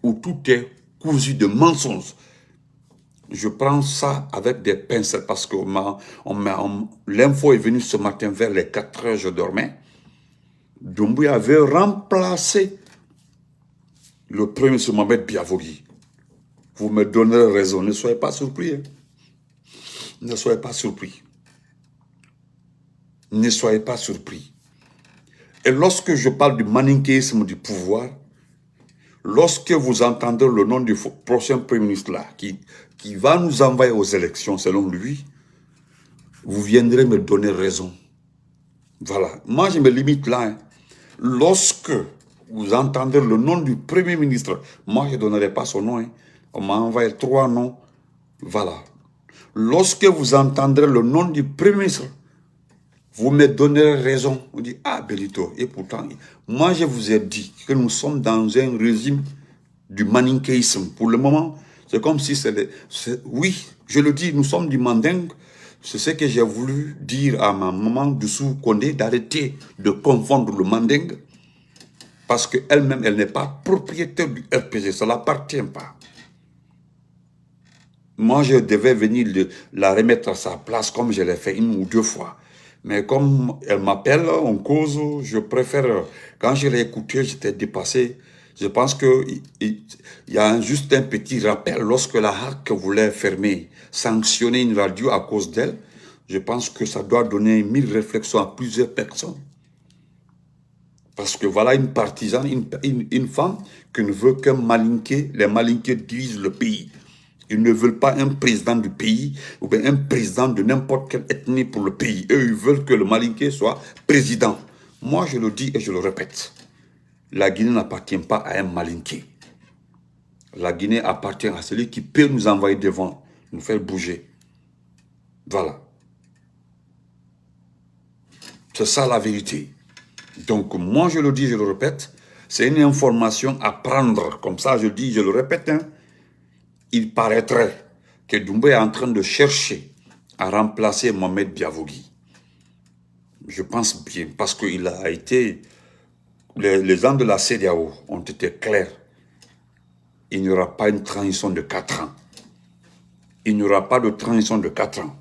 où tout est cousu de mensonges. Je prends ça avec des pincettes parce que l'info est venue ce matin vers les 4 heures, je dormais. Doumbouya avait remplacé le premier ministre Mohamed Biavogui. Vous me donnerez raison, ne soyez pas surpris. Hein. Ne soyez pas surpris. Ne soyez pas surpris. Et lorsque je parle du manichéisme du pouvoir, lorsque vous entendez le nom du prochain Premier ministre là, qui va nous envoyer aux élections selon lui, vous viendrez me donner raison. Voilà. Moi, je me limite là. Hein. Lorsque vous entendez le nom du Premier ministre, moi, je ne donnerai pas son nom. Hein. On m'a envoyé 3 noms. Voilà. Lorsque vous entendrez le nom du Premier ministre, vous me donnerez raison. Vous dites, ah, Bellito, et pourtant, moi, je vous ai dit que nous sommes dans un régime du manichéisme. Pour le moment, c'est comme si c'est... Oui, je le dis, nous sommes du mandingue. C'est ce que j'ai voulu dire à ma maman Doussou Condé, d'arrêter de confondre le mandingue, parce qu'elle-même, elle n'est pas propriétaire du RPG, ça ne l'appartient pas. Moi, je devais venir la remettre à sa place, comme je l'ai fait 1 ou 2 fois. Mais comme elle m'appelle, on cause, je préfère... Quand je l'ai écouté, j'étais dépassé. Je pense qu'il y a juste un petit rappel. Lorsque la HAC voulait fermer, sanctionner une radio à cause d'elle, je pense que ça doit donner 1000 réflexions à plusieurs personnes. Parce que voilà une partisane, une femme qui ne veut qu'un malinqué. Les malinqués divisent le pays. Ils ne veulent pas un président du pays ou bien un président de n'importe quelle ethnie pour le pays. Eux, ils veulent que le malinqué soit président. Moi, je le dis et je le répète. La Guinée n'appartient pas à un malinqué. La Guinée appartient à celui qui peut nous envoyer devant, nous faire bouger. Voilà. C'est ça la vérité. Donc, moi, je le dis, je le répète, c'est une information à prendre. Comme ça, je dis, je le répète, hein. Il paraîtrait que Doumbouya est en train de chercher à remplacer Mohamed Biavogui. Je pense bien, parce qu'il a été... Les gens de la CEDEAO ont été clairs. Il n'y aura pas une transition de 4 ans. Il n'y aura pas de transition de 4 ans.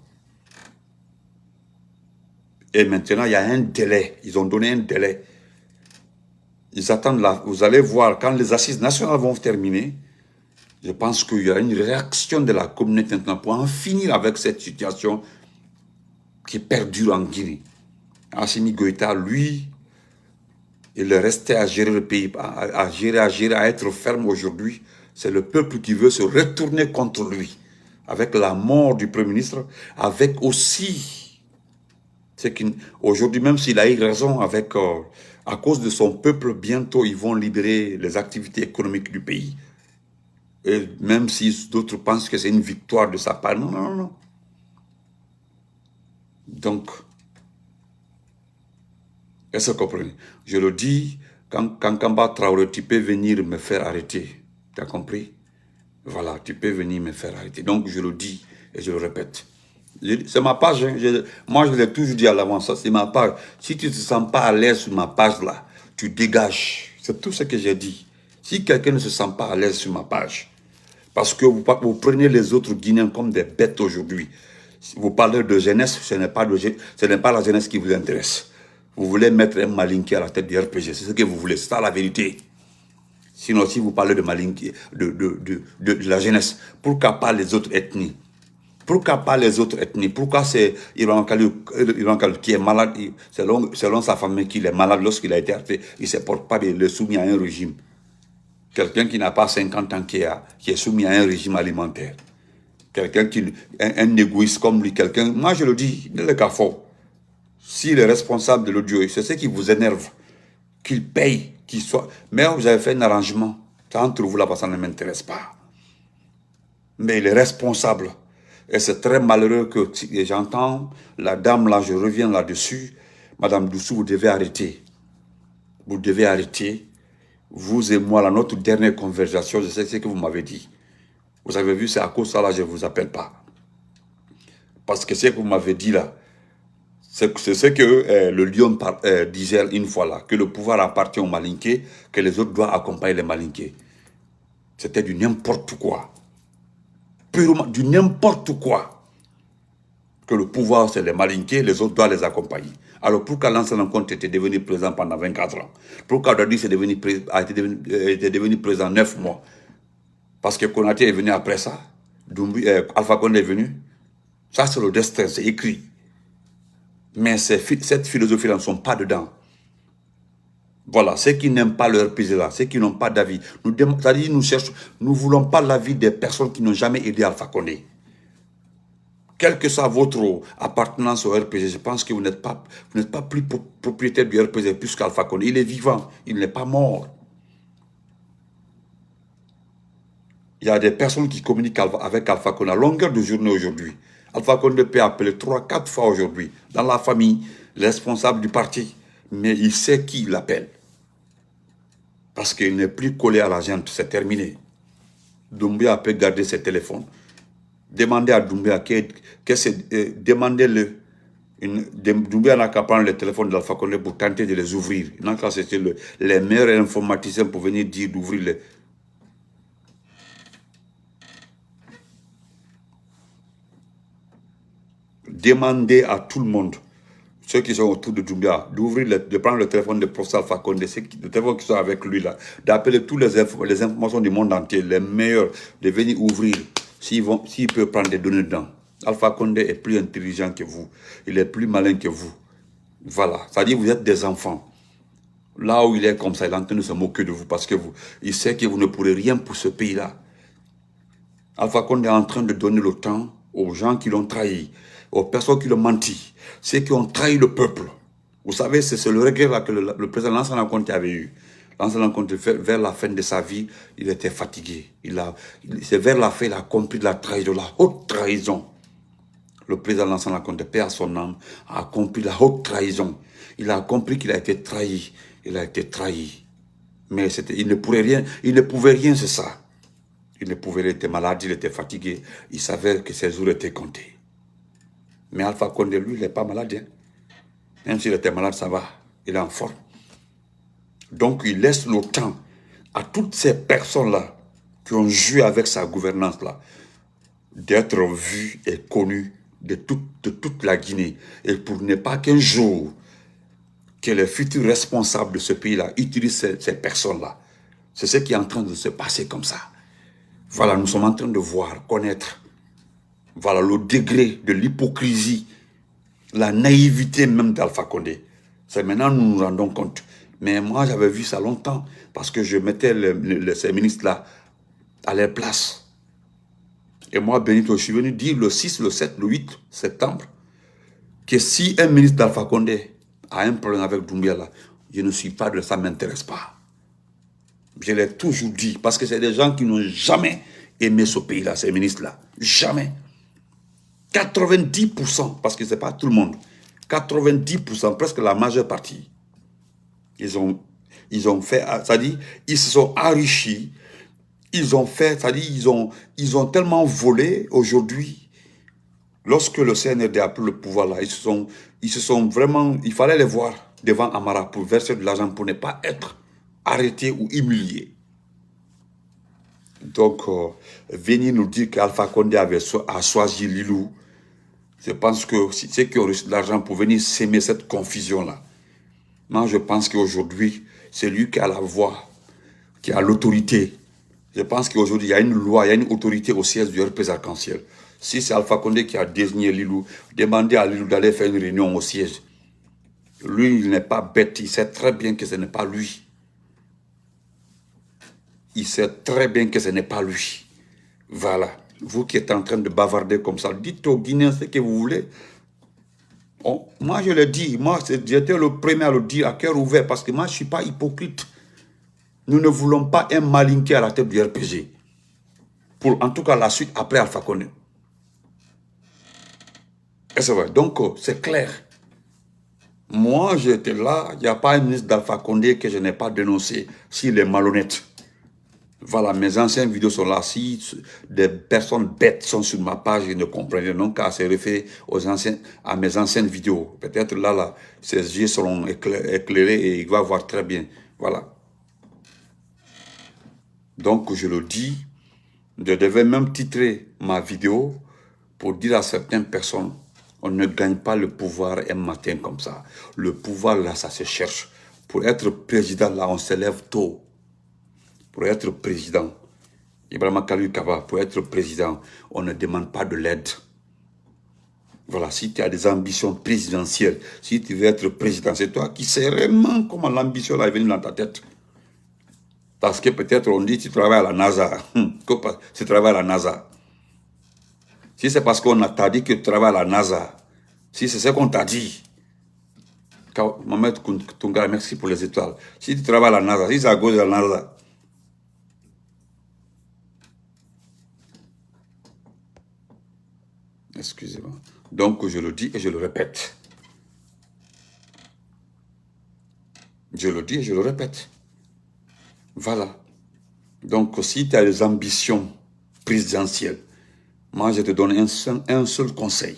Et maintenant, il y a un délai. Ils ont donné un délai. Ils attendent là. Vous allez voir, quand les assises nationales vont terminer, je pense qu'il y a une réaction de la communauté internationale pour en finir avec cette situation qui perdure en Guinée. Assimi Goïta, lui, il est resté à gérer le pays, à gérer, à être ferme aujourd'hui. C'est le peuple qui veut se retourner contre lui. Avec la mort du Premier ministre, avec aussi... Aujourd'hui, même s'il a eu raison, à cause de son peuple, bientôt ils vont libérer les activités économiques du pays. Et même si d'autres pensent que c'est une victoire de sa part, non, non, non. Donc, est-ce que vous comprenez? Je le dis, quand Kamba Traoré, tu peux venir me faire arrêter. Tu as compris? Voilà, tu peux venir me faire arrêter. Donc, je le dis et je le répète. C'est ma page. Hein. Moi, je l'ai toujours dit à l'avance. C'est ma page. Si tu ne te sens pas à l'aise sur ma page, là, tu dégages. C'est tout ce que j'ai dit. Si quelqu'un ne se sent pas à l'aise sur ma page, parce que vous prenez les autres Guinéens comme des bêtes aujourd'hui. Vous parlez de jeunesse, ce n'est pas la jeunesse qui vous intéresse. Vous voulez mettre un malinqué à la tête du RPG. C'est ce que vous voulez. C'est ça la vérité. Sinon, si vous parlez de malinqué, de la jeunesse, pourquoi pas les autres ethnies? Pourquoi pas les autres ethnies? Pourquoi c'est Iran Kalou qui est malade, selon sa famille, qu'il est malade lorsqu'il a été arrêté, il ne se porte pas le soumis à un régime? Quelqu'un qui n'a pas 50 ans qui est soumis à un régime alimentaire. Quelqu'un un égoïste comme lui, moi je le dis, le Carrefour, s'il est responsable de l'audio, c'est ce qui vous énerve, qu'il paye, qu'il soit... Mais vous avez fait un arrangement, ça entre vous là, ça ne m'intéresse pas. Mais il est responsable. Et c'est très malheureux que j'entends la dame là, je reviens là-dessus, Madame Doussou, vous devez arrêter. Vous devez arrêter. Vous et moi, notre dernière conversation, je sais ce que vous m'avez dit. Vous avez vu, c'est à cause de ça là, je ne vous appelle pas. Parce que ce que vous m'avez dit là, c'est ce que le lion disait une fois là, que le pouvoir appartient aux malinqués, que les autres doivent accompagner les malinqués. C'était du n'importe quoi. Purement du n'importe quoi. Que le pouvoir, c'est les malinqués, les autres doivent les accompagner. Alors pourquoi l'ancien rencontre était devenu président pendant 24 ans? Pourquoi Dadi a été devenu président 9 mois? Parce que Konaté est venu après ça. Alpha Condé est venu. Ça, c'est le destin, c'est écrit. Mais cette philosophie-là ne sont pas dedans. Voilà, ceux qui n'aiment pas leur RPG là, ceux qui n'ont pas d'avis. Nous ne voulons pas l'avis des personnes qui n'ont jamais aidé Alpha Condé. quelle que soit votre appartenance au RPG, je pense que vous n'êtes pas plus propriétaire du RPG plus qu'Alpha Condé. Il est vivant, il n'est pas mort. Il y a des personnes qui communiquent avec Alpha Condé à longueur de journée aujourd'hui. Alpha Condé peut appeler 3-4 fois aujourd'hui dans la famille, les responsables du parti, mais il sait qui il appelle. Parce qu'il n'est plus collé à la gente, c'est terminé. Doumbia peut garder ses téléphones. Demandez à Doumbia, demandez-le. Doumbia n'a qu'à prendre les téléphones d'Alpha Condé pour tenter de les ouvrir. Il n'a qu'à chercher les meilleurs informaticiens pour venir dire d'ouvrir les... Demandez à tout le monde, ceux qui sont autour de Doumbia, de prendre le téléphone de professeur Alpha Condé, le téléphone qui sont avec lui là, d'appeler toutes les informations du monde entier, les meilleurs, de venir ouvrir, s'il peut prendre des données dedans. Alpha Condé est plus intelligent que vous, il est plus malin que vous. Voilà, c'est-à-dire vous êtes des enfants. Là où il est comme ça, il est en train de se moquer de vous parce que il sait que vous ne pourrez rien pour ce pays-là. Alpha Condé est en train de donner le temps aux gens qui l'ont trahi, aux personnes qui l'ont menti, ceux qui ont trahi le peuple. Vous savez, c'est le regret là que le président Lansana Conté avait eu. Lansana Conté, vers la fin de sa vie, il était fatigué. C'est vers la fin, il a compris de la trahison, de la haute trahison. Le président Lansana Conté, paix à son âme, a compris la haute trahison. Il a compris qu'il a été trahi. Il a été trahi. Mais il ne pouvait rien, c'est ça. Il ne pouvait rien, il était malade, il était fatigué. Il savait que ses jours étaient comptés. Mais Alpha Condé, lui, il n'est pas malade. Hein. Même s'il était malade, ça va. Il est en forme. Donc, il laisse le temps à toutes ces personnes-là qui ont joué avec sa gouvernance-là d'être vues et connues de toute la Guinée. Et pour ne pas qu'un jour, que les futurs responsables de ce pays-là utilisent ces personnes-là. C'est ce qui est en train de se passer comme ça. Voilà, nous sommes en train de voir, connaître, voilà le degré de l'hypocrisie, la naïveté même d'Alpha Condé. C'est maintenant que nous nous rendons compte. Mais moi, j'avais vu ça longtemps parce que je mettais ces ministres-là à leur place. Et moi, Benito, je suis venu dire le 6, le 7, le 8 septembre que si un ministre d'Alpha Condé a un problème avec Doumbia, là, je ne suis pas de ça, ne m'intéresse pas. Je l'ai toujours dit, parce que c'est des gens qui n'ont jamais aimé ce pays-là, ces ministres-là. Jamais. 90%, parce que ce n'est pas tout le monde. 90%, presque la majeure partie. Ils ont fait, c'est-à-dire, ils se sont enrichis. Ils ont fait, c'est-à-dire, ils ont tellement volé aujourd'hui. Lorsque le CNRD a pris le pouvoir là, ils se sont vraiment, il fallait les voir devant Amara pour verser de l'argent pour ne pas être arrêtés ou humiliés. Donc, venir nous dire qu'Alpha Condé a choisi Lilou, je pense que ceux qui ont reçu de l'argent pour venir s'aimer cette confusion-là. Moi, je pense qu'aujourd'hui, c'est lui qui a la voix, qui a l'autorité. Je pense qu'aujourd'hui, il y a une loi, il y a une autorité au siège du RPG Arc-en-Ciel. Si c'est Alpha Condé qui a désigné Lilou, demandez à Lilou d'aller faire une réunion au siège. Lui, il n'est pas bête, il sait très bien que ce n'est pas lui. Il sait très bien que ce n'est pas lui. Voilà. Vous qui êtes en train de bavarder comme ça, dites aux Guinéens ce que vous voulez. Moi, je le dis, moi, j'étais le premier à le dire à cœur ouvert parce que moi, je ne suis pas hypocrite. Nous ne voulons pas un malinqué à la tête du RPG. Pour, en tout cas, la suite après Alpha Condé. Et c'est vrai. Donc, c'est clair. Moi, j'étais là, il n'y a pas un ministre d'Alpha Condé que je n'ai pas dénoncé s'il est malhonnête. Voilà, mes anciennes vidéos sont là. Si des personnes bêtes sont sur ma page, je ne comprends non qu'à se référer à mes anciennes vidéos. Peut-être là, ses yeux seront éclairés et il va voir très bien. Voilà. Donc, je le dis, je devais même titrer ma vidéo pour dire à certaines personnes, on ne gagne pas le pouvoir un matin comme ça. Le pouvoir, là, ça se cherche. Pour être président, là, on se lève tôt. Pour être président, Ibrahima Kalou Kaba, pour être président, on ne demande pas de l'aide. Voilà, si tu as des ambitions présidentielles, si tu veux être président, c'est toi qui sais vraiment comment l'ambition est venue dans ta tête. Parce que peut-être on dit que tu travailles à la NASA. Tu travailles à la NASA. Si c'est parce qu'on t'a dit que tu travailles à la NASA, si c'est ce qu'on t'a dit, Mohamed Tungara, merci pour les étoiles. Si tu travailles à la NASA, si c'est à cause de la NASA, excusez-moi. Donc, je le dis et je le répète. Je le dis et je le répète. Voilà. Donc, si tu as des ambitions présidentielles, moi, je te donne un seul conseil.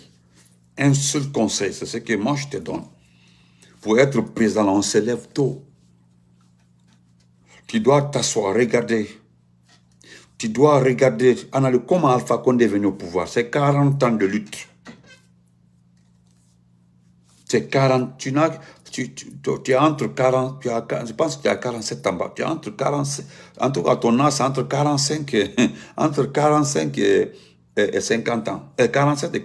Un seul conseil, c'est ce que moi, je te donne. Pour être président, on se lève tôt. Tu dois t'asseoir, regarder. Tu dois regarder, analyser comment Alpha Condé est venu au pouvoir. C'est 40 ans de lutte. C'est 40, tu es entre 40, je pense que tu as 47 ans, tu es entre 45, en tout cas ton âge c'est entre 45 entre 45 et 50 ans, 47 et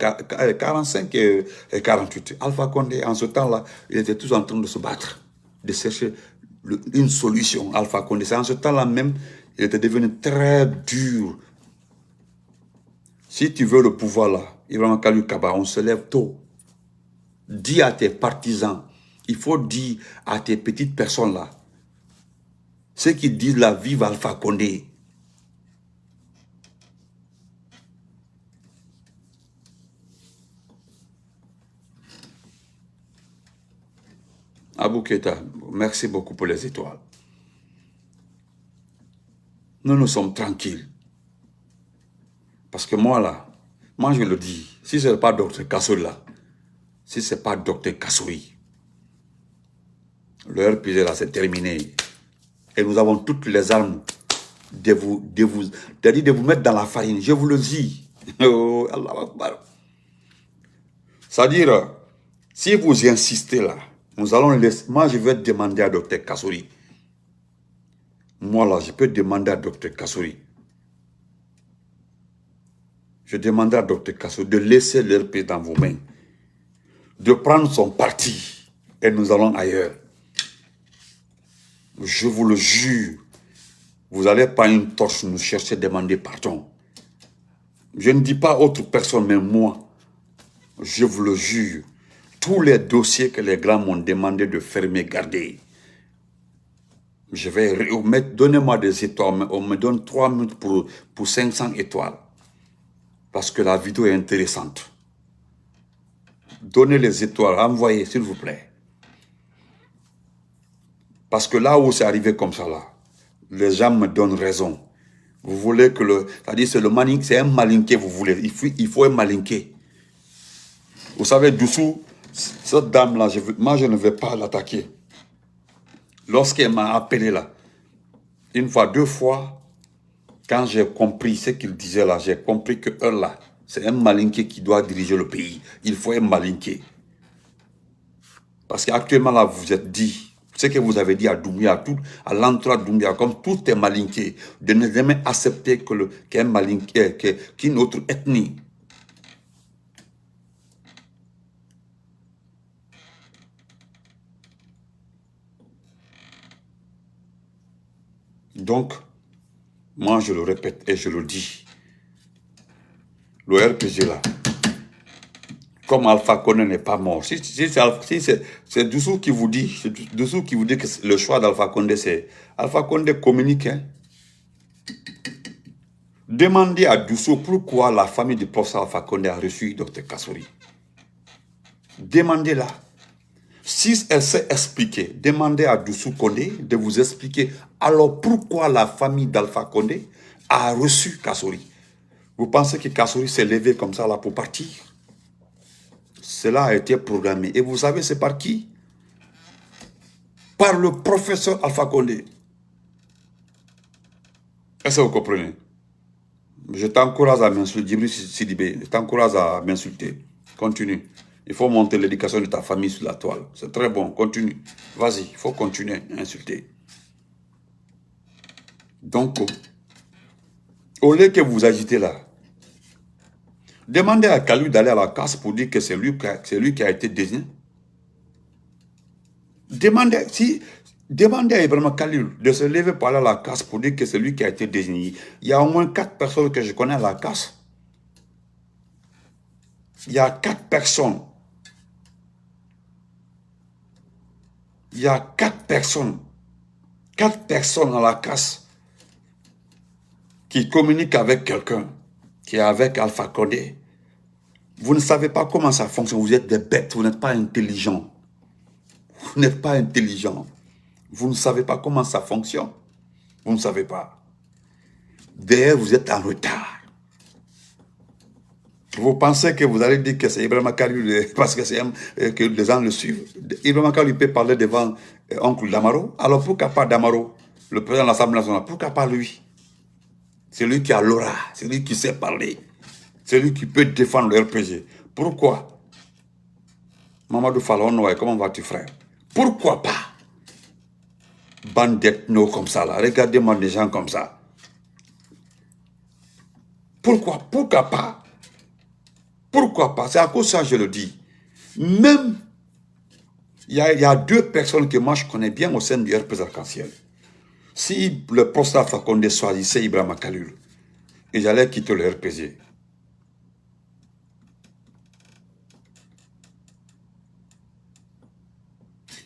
45 et 48. Alpha Condé, en ce temps-là, ils étaient tous en train de se battre, de chercher une solution. Alpha Condé, c'est en ce temps-là même, il était devenu très dur. Si tu veux le pouvoir là, Ibrahima Kalilu Kaba, on se lève tôt. Dis à tes partisans, il faut dire à tes petites personnes là, ceux qui disent la vive Alpha Condé. Abou Keita, merci beaucoup pour les étoiles. Nous sommes tranquilles. Parce que moi là, moi je le dis, si ce n'est pas Dr Kassouri là, si ce n'est pas Dr Kassouri, le RPG là c'est terminé. Et nous avons toutes les armes de vous mettre dans la farine. Je vous le dis. Oh, Allah Akbar. C'est-à-dire, si vous insistez là, nous allons laisser. Moi, je vais demander à Dr Kassouri. Moi là, je peux demander à Dr Kassouri. Je demande à Dr Kassouri de laisser l'RP dans vos mains. De prendre son parti. Et nous allons ailleurs. Je vous le jure. Vous n'allez pas une torche nous chercher, demander pardon. Je ne dis pas autre personne, mais moi. Je vous le jure. Tous les dossiers que les grands m'ont demandé de fermer, garder. Je vais remettre, donnez-moi des étoiles. On me donne 3 minutes pour 500 étoiles. Parce que la vidéo est intéressante. Donnez les étoiles, envoyez s'il vous plaît. Parce que là où c'est arrivé comme ça là, les gens me donnent raison. Vous voulez que c'est-à-dire c'est le malinqué, c'est un malinqué vous voulez. Il faut un malinqué. Vous savez, Doussou, cette dame-là, moi je ne vais pas l'attaquer. Lorsqu'elle m'a appelé là, une fois, 2 fois, quand j'ai compris ce qu'il disait là, j'ai compris que eux là, c'est un malinqué qui doit diriger le pays. Il faut un malinqué. Parce qu'actuellement là, vous êtes dit, ce que vous avez dit à Doumbouya, à l'entourage de Doumbouya, comme tout est malinqué, de ne jamais accepter qu'un malinqué, qu'une autre ethnie. Donc, moi je le répète et je le dis, le RPG là, comme Alpha Condé n'est pas mort, si c'est Doussou qui vous dit, que le choix d'Alpha Condé, c'est Alpha Condé communique. Hein. Demandez à Doussou pourquoi la famille du professeur Alpha Condé a reçu Dr Kassouri. Demandez-la. Si elle sait expliquer, demandez à Doussou Condé de vous expliquer alors pourquoi la famille d'Alpha Condé a reçu Kassouri. Vous pensez que Kassouri s'est levé comme ça là pour partir? Cela a été programmé. Et vous savez c'est par qui? Par le professeur Alpha Condé. Est-ce que vous comprenez? Je t'encourage à m'insulter, Djibril Sidibé, je t'encourage à m'insulter. Continue. Il faut monter l'éducation de ta famille sur la toile. C'est très bon, continue. Vas-y, il faut continuer à insulter. Donc, au lieu que vous agitez là, demandez à Kalilu d'aller à la casse pour dire que c'est lui qui a été désigné. Demandez à Ibrahima Kalilu de se lever pour aller à la casse pour dire que c'est lui qui a été désigné. Il y a au moins 4 personnes que je connais à la casse. il y a 4 personnes. Il y a 4 personnes. 4 personnes à la casse qui communiquent avec quelqu'un qui est avec Alpha Condé. Vous ne savez pas comment ça fonctionne. Vous êtes des bêtes. Vous n'êtes pas intelligents. Vous n'êtes pas intelligents. Vous ne savez pas comment ça fonctionne. Vous ne savez pas. D'ailleurs, vous êtes en retard. Vous pensez que vous allez dire que c'est Ibrahima Kalou parce que c'est que les gens le suivent. Ibrahima Kalou peut parler devant oncle Damaro. Alors pourquoi pas Damaro, le président de l'Assemblée nationale? Pourquoi pas lui? C'est lui qui a l'aura, c'est lui qui sait parler, c'est lui qui peut défendre le RPG. Pourquoi? Mamadou Fallon, comment vas-tu, frère? Pourquoi pas? Bande d'ethnos comme ça, là. Regardez-moi des gens comme ça. Pourquoi? Pourquoi pas? Pourquoi pas? C'est à cause de ça que je le dis. Même, il y a 2 personnes que moi je connais bien au sein du RPG Arc-en-Ciel. Si le professeur Alpha Condé choisissait Ibrahima Kalou, et j'allais quitter le RPG.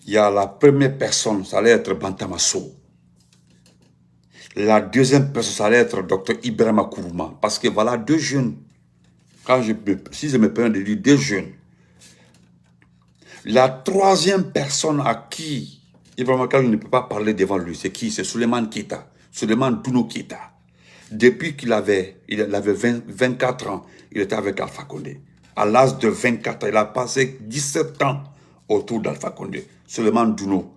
Il y a la première personne, ça allait être Bantamasso. La deuxième personne, ça allait être Dr Ibrahima Kourouma. Parce que voilà 2 jeunes. Si je me permets de dire 2 jeunes. La troisième personne à qui Ibrahima Kalou ne peut pas parler devant lui, c'est qui? C'est Souleymane Keita. Souleymane Douno Keita. Depuis qu'il avait 24 ans, il était avec Alpha Condé. À l'âge de 24 ans, il a passé 17 ans autour d'Alpha Condé. Souleymane Douno.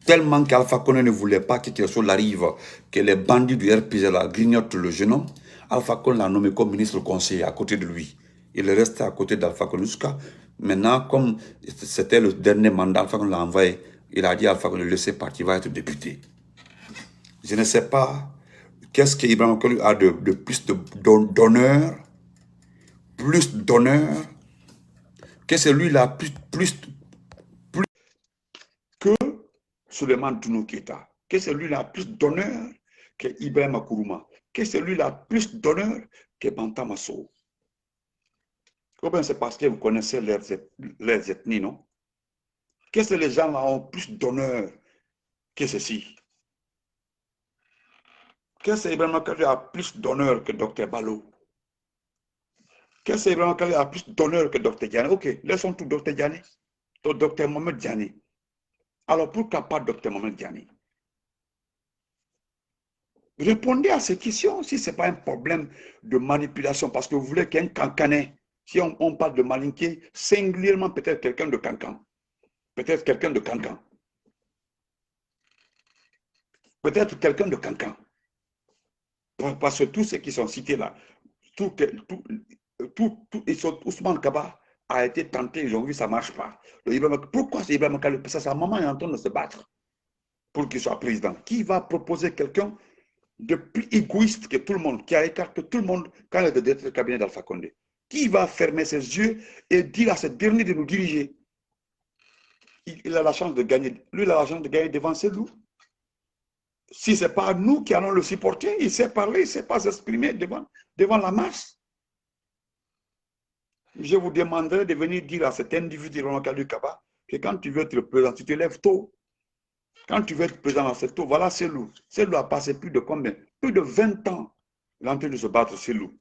Tellement qu'Alpha Condé ne voulait pas que quelque chose arrive, que les bandits du RPG là grignotent le jeune homme, Alpha Condé l'a nommé comme ministre conseiller à côté de lui. Il est resté à côté d'Alpha Condé jusqu'à maintenant, comme c'était le dernier mandat, Alpha Condé l'a envoyé. Il a dit à Alpha Condé de laisser partir, il va être député. Je ne sais pas qu'est-ce qu'Ibrahima Kalou a de plus d'honneur, que celui-là plus que Souleymane Douno Keita, que celui-là plus d'honneur que Ibrahima Kourouma, que celui-là plus d'honneur que Bantamasso. C'est parce que vous connaissez leurs ethnies, non? Qu'est-ce que les gens là ont plus d'honneur que ceci? Qu'est-ce que Ibrahima Kalou a plus d'honneur que Dr Balo? Qu'est-ce que Ibrahima Kalou a plus d'honneur que Dr Diané? Ok, laissons tout Dr Diané. Dr Mohamed Diané. Alors pourquoi pas Dr Mohamed Diané? Répondez à ces questions si ce n'est pas un problème de manipulation, parce que vous voulez qu'un cancanet, si on parle de malinqué, singulièrement peut-être quelqu'un de cancan. Peut-être quelqu'un de cancan. Peut-être quelqu'un de cancan. Parce que tous ceux qui sont cités là, Ousmane Kaba a été tenté, ils ont vu, ça ne marche pas. Pourquoi c'est Ibrahima Kalou? Parce que sa maman est en train de se battre pour qu'il soit président. Qui va proposer quelqu'un de plus égoïste que tout le monde, qui a écarté tout le monde quand il est de le cabinet d'Alpha Condé? Qui va fermer ses yeux et dire à ce dernier de nous diriger? Il a la chance de gagner. Lui, il a la chance de gagner devant ses loups. Si ce n'est pas nous qui allons le supporter, il sait parler, il ne sait pas s'exprimer devant la masse. Je vous demanderai de venir dire à cet individu, Kalou Kaba, que quand tu veux être le président, tu te lèves tôt. Quand tu veux être président dans cette tour, voilà Selou. Selou a passé plus de combien? Plus de 20 ans. Il est en train de se battre, Selou.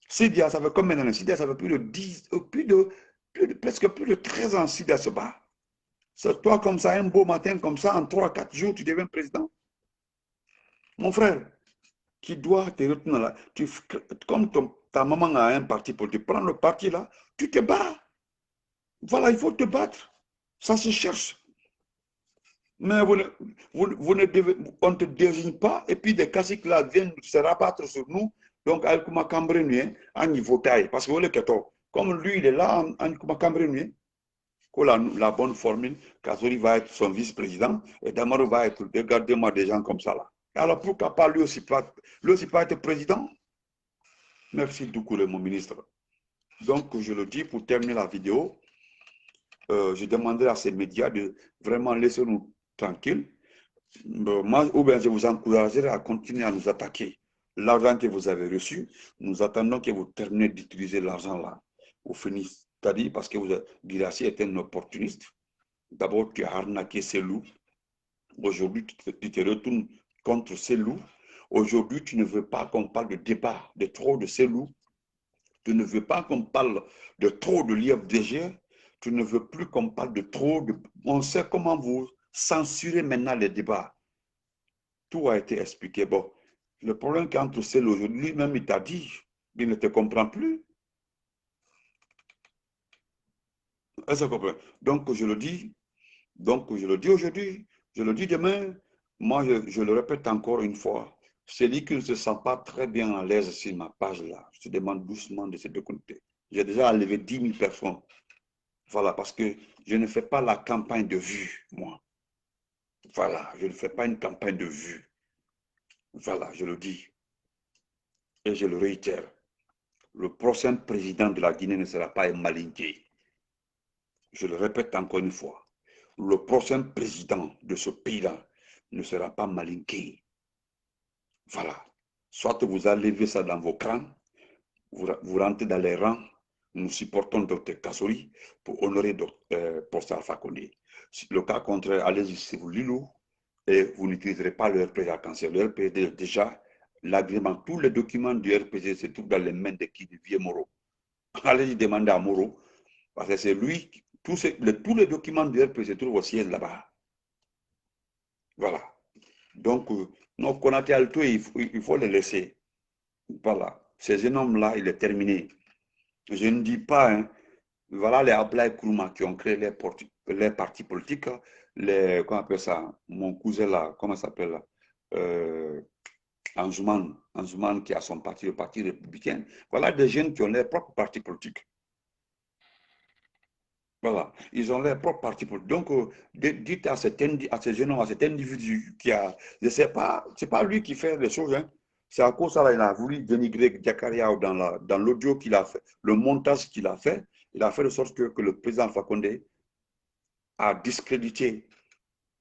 Sidia, ça fait combien d'années? Sidia, ça fait plus de 10, presque plus de 13 ans, Sidia se bat. C'est toi comme ça, un beau matin comme ça, en 3-4 jours, tu deviens président. Mon frère, qui doit te retenir là, comme ta maman a un parti pour te prendre le parti là, tu te bats. Voilà, il faut te battre. Ça se cherche. Mais on ne te désigne pas, et puis des classiques là viennent se rabattre sur nous. Donc, Alkuma Cambré, à niveau taille. Parce que comme lui, il est là, Alkuma Cambré, la bonne formule, Kazori va être son vice-président, et Damaro va être, regardez-moi des gens comme ça là. Alors, pourquoi pas lui aussi pas être président? Merci Doukouré, mon ministre. Donc, je le dis pour terminer la vidéo, je demanderai à ces médias de vraiment laisser nous tranquilles. Moi, ou bien je vous encouragerai à continuer à nous attaquer. L'argent que vous avez reçu, nous attendons que vous terminez d'utiliser l'argent là. Vous finissez, c'est-à-dire parce que Guirassy est un opportuniste. D'abord, tu as arnaqué ces loups. Aujourd'hui, tu te retournes contre ces loups. Aujourd'hui, tu ne veux pas qu'on parle de débat, de trop de ces loups. Tu ne veux pas qu'on parle de trop de l'IFDG. Tu ne veux plus qu'on parle de trop de... On sait comment vous censurez maintenant les débats. Tout a été expliqué. Bon, le problème qu'entre ces loups, lui-même, il t'a dit, il ne te comprend plus. Est-ce que vous comprenez? Donc je le dis aujourd'hui, je le dis demain. Moi, je le répète encore une fois. Celui qui ne se sent pas très bien à l'aise sur ma page là, je te demande doucement de se déconnecter. J'ai déjà enlevé 10 000 personnes. Voilà, parce que je ne fais pas la campagne de vue, moi. Voilà, je ne fais pas une campagne de vue. Voilà, je le dis et je le réitère. Le prochain président de la Guinée ne sera pas un malinqué. Je le répète encore une fois. Le prochain président de ce pays-là ne sera pas malinqué. Voilà. Soit vous enlevez ça dans vos crânes, vous rentrez dans les rangs, nous supportons Dr Kassory pour honorer Professeur Alpha Condé. Le cas contraire, allez-y, c'est vous Lilou, et vous n'utiliserez pas le RPG arc-en-ciel. Le RPG, déjà, l'agrément, tous les documents du RPG se trouvent dans les mains de qui? De Vieux Moreau. Allez-y demander à Moreau, parce que c'est lui, tous les documents du RPG se trouvent au siège là-bas. Voilà. Donc, non, Konaté Alto, il faut les laisser. Voilà. Ces jeunes hommes-là, il est terminé. Je ne dis pas, hein, voilà les Ablaï Kourouma qui ont créé les partis politiques, comment on appelle ça, mon cousin là, comment ça s'appelle là, Anzouman qui a son parti, le parti républicain. Voilà des jeunes qui ont leur propre parti politique. Voilà, ils ont leur propre parti politique. Donc, dites à ces jeunes hommes, à cet individu qui a, je ne sais pas, c'est pas lui qui fait les choses, hein. C'est à cause de ça, il a voulu dénigrer Diakaria dans l'audio qu'il a fait, le montage qu'il a fait. Il a fait de sorte que le président Alpha Condé a discrédité,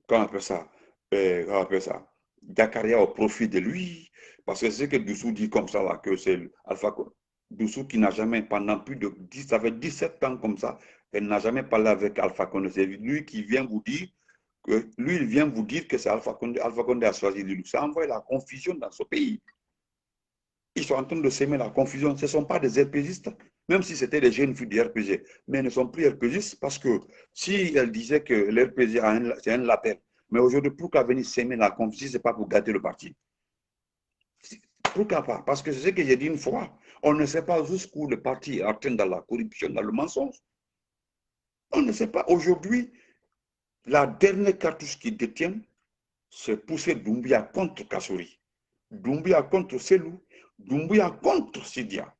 comment on appelle ça, comment on appelle ça, Diakaria au profit de lui. Parce que c'est ce que Doussou dit comme ça, là, que c'est Alpha Condé. Doussou qui n'a jamais, pendant plus de 10, ça fait 17 ans comme ça, elle n'a jamais parlé avec Alpha Condé. C'est lui qui vient vous dire que lui, il vient vous dire que c'est Alpha Condé. Alpha Condé a choisi lui. Ça envoie la confusion dans ce pays. Ils sont en train de s'aimer la confusion. Ce ne sont pas des RPGistes, même si c'était des jeunes filles du RPG. Mais elles ne sont plus RPGistes parce que si elles disaient que l'RPG, c'est un lapin, mais aujourd'hui, pourquoi venir s'aimer la confusion, ce n'est pas pour gâter le parti. Pourquoi pas? Parce que c'est ce que j'ai dit une fois. On ne sait pas jusqu'où le parti atteint dans la corruption, dans le mensonge. On ne sait pas. Aujourd'hui, la dernière cartouche qu'ils détiennent, c'est pousser Doumbia contre Kassouri, Doumbia contre Selou, Doumbia contre Sidia,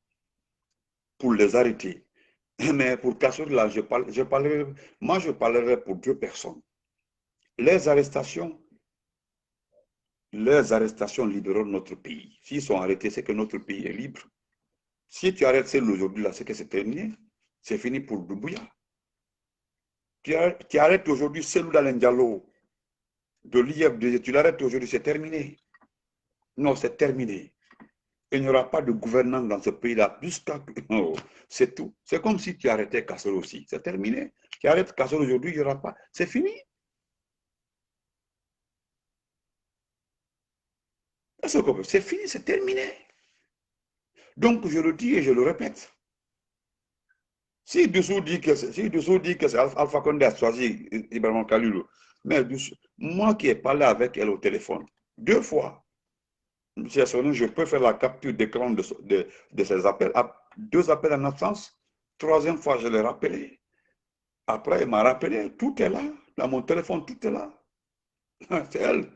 pour les arrêter. Mais pour Kassouri, là, moi, je parlerai pour deux personnes. Les arrestations libéreront notre pays. S'ils sont arrêtés, c'est que notre pays est libre. Si tu arrêtes Selou aujourd'hui, là, c'est que c'est terminé. C'est fini pour Doumbouya. Tu arrêtes aujourd'hui Selou Diallo de l'IFDG, tu l'arrêtes aujourd'hui, c'est terminé. Non, c'est terminé. Il n'y aura pas de gouvernance dans ce pays-là jusqu'à... Oh, c'est tout. C'est comme si tu arrêtais Kassel aussi. C'est terminé. Tu arrêtes Kassel aujourd'hui, il n'y aura pas... C'est fini. C'est fini, c'est terminé. Donc, je le dis et je le répète. Si Doussou dit que c'est Alpha Condé a choisi Ibrahim Khalilou, mais moi qui ai parlé avec elle au téléphone, 2 fois, je peux faire la capture d'écran de ces appels. 2 appels en absence. 3e fois, je l'ai rappelé. Après, il m'a rappelé, tout est là. Dans mon téléphone, tout est là. C'est elle.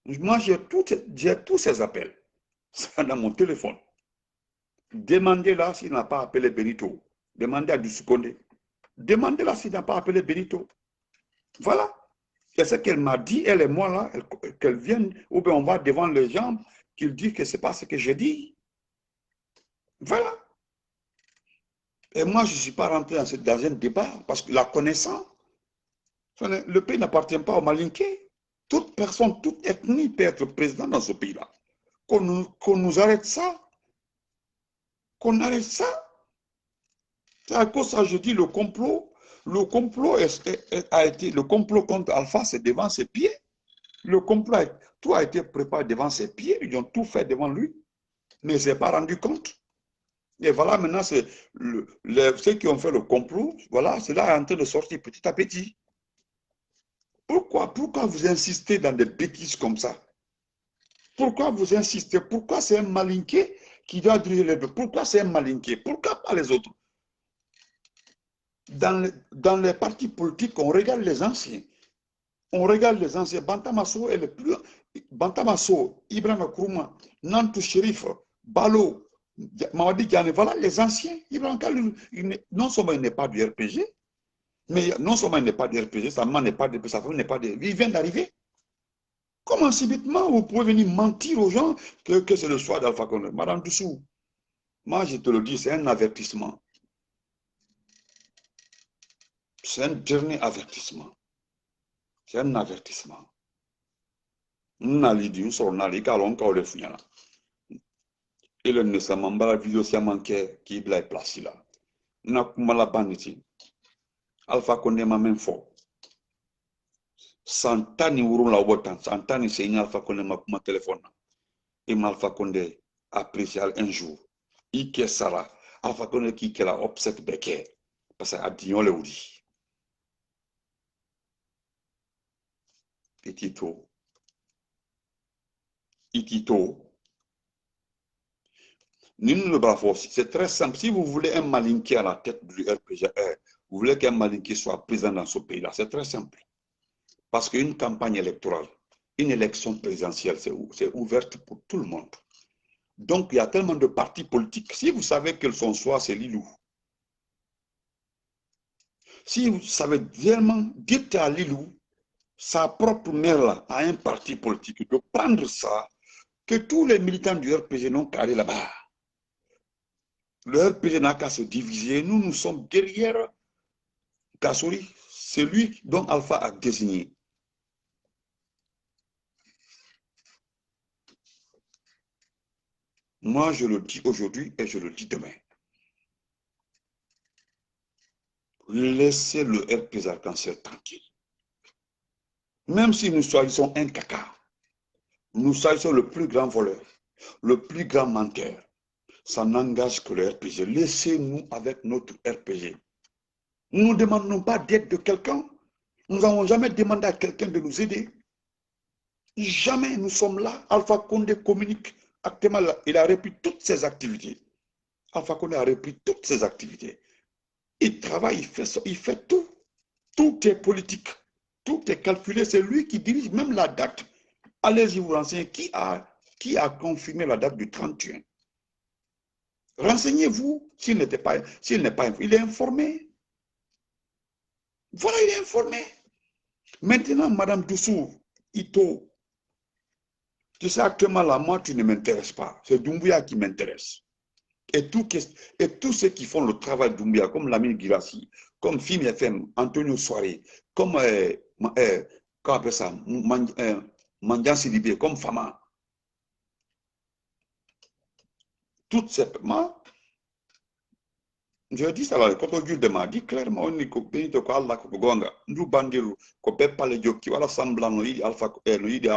Moi, j'ai tous ces appels. Dans mon téléphone. Demandez-là s'il n'a pas appelé Benito. Demandez à Dusukonde. Demandez-là s'il n'a pas appelé Benito. Voilà. C'est ce qu'elle m'a dit, elle et moi, là, qu'elle vienne, ou bien on va devant les gens, qu'ils disent que ce n'est pas ce que j'ai dit. Voilà. Et moi, je ne suis pas rentré dans un débat, parce que la connaissance, le pays n'appartient pas aux Malinqués. Toute personne, toute ethnie peut être président dans ce pays-là. qu'on nous arrête ça. Qu'on arrête ça. C'est à cause de ça, je dis le complot le complot contre Alpha, c'est devant ses pieds. Le complot, tout a été préparé devant ses pieds. Ils ont tout fait devant lui. Mais il ne s'est pas rendu compte. Et voilà, maintenant, c'est ceux qui ont fait le complot, voilà, cela est en train de sortir petit à petit. Pourquoi vous insistez dans des bêtises comme ça? Pourquoi vous insistez? Pourquoi c'est un malinqué qui doit diriger les deux? Pourquoi c'est un malinqué? Pourquoi pas les autres? Dans les partis politiques, on regarde les anciens. On regarde les anciens. Bantamasso est le plus... Bantamasso, Ibrahim Kourouma, Nantou Sherif, Balo, Mamadi Diane, voilà les anciens. Ibrahim Kalou, non seulement il n'est pas du RPG, mais non seulement il n'est pas du RPG, sa maman n'est pas de... Sa femme n'est pas de... Il vient d'arriver. Comment subitement vous pouvez venir mentir aux gens que c'est le choix d'Alpha Condé? Madame Dussou, moi je te le dis, c'est un avertissement. C'est un dernier avertissement. C'est un avertissement. Nali sur Nali, car on le fouillana. Et le ne s'en la vidéo s'y a manqué qui est placé là. N'a pas la banité. Alpha Condé m'a même fort. Santani wurun la wotan, Santani c'est une Alpha Condé ma téléphone. Et Alpha Condé apprécié un jour. Ike Sara, Alpha Condé qui est la upset beke. Parce que Adignon le dit. Itito. C'est très simple. Si vous voulez un malinqué à la tête du RPG, vous voulez qu'un malinqué soit présent dans ce pays-là, c'est très simple. Parce qu'une campagne électorale, une élection présidentielle, c'est ouverte pour tout le monde. Donc, il y a tellement de partis politiques. Si vous savez que son choix, c'est Lilou. Si vous savez vraiment, dites à Lilou, sa propre mère là, à un parti politique, de prendre ça, que tous les militants du RPG n'ont qu'à aller là-bas. Le RPG n'a qu'à se diviser. Nous sommes derrière Kassouri. C'est lui dont Alpha a désigné. Moi, je le dis aujourd'hui et je le dis demain. Laissez le RPG Arc-en-Ciel tranquille. Même si nous choisissons un caca, nous choisissons le plus grand voleur, le plus grand menteur. Ça n'engage que le RPG. Laissez-nous avec notre RPG. Nous ne demandons pas d'aide de quelqu'un. Nous n'avons jamais demandé à quelqu'un de nous aider. Jamais nous sommes là. Alpha Condé communique. Actuellement, il a repris toutes ses activités. Alpha Condé a repris toutes ses activités. Il travaille, il fait tout. Tout est politique. Tout est calculé. C'est lui qui dirige même la date. Allez-y vous renseigner. Qui a confirmé la date du 31? Renseignez-vous s'il n'est pas informé. Il est informé. Voilà, il est informé. Maintenant, Madame Dussou, Ito, tu sais actuellement là, moi, tu ne m'intéresses pas. C'est Doumbouya qui m'intéresse. Et tous ceux qui font le travail Doumbouya, comme Lamine Girassi, comme Fim FM, Antonio Soare, comme, comment on appelle ça, Mandian Sidibé, comme Fama. Toutes ces... Je dis ça là, quand on dit clairement, on dit que Allah ko gonga, ndu bandiru ko be pale jokki wala semblant no yidi alpha no yidi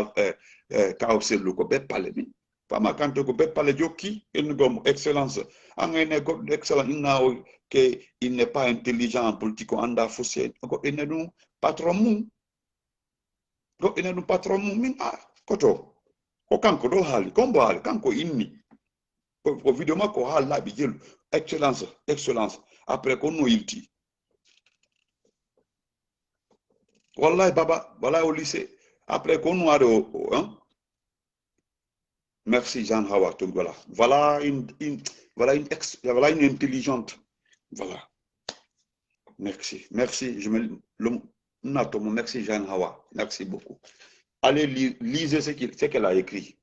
kaosel ko be pale mi. Fama kanto ko be pale jokki en gom excellence. Angene go excellence inao que il n'est pas intelligent en politique anda fossé. Ko enenu patron mu. Ko enenu patron mu min koto. Ko kanko do hali, kombo hali, kanko inni. Ko video ma ko hala bi jelu. Excellence, excellence. Après qu'on nous dit. Wallahi baba, voilà au lycée. Après qu'on nous a hein? Merci Jean Hawa, voilà. Voilà une intelligente. Voilà. Merci. Merci. Merci Jean Hawa. Merci beaucoup. Allez lisez ce qu'elle a écrit.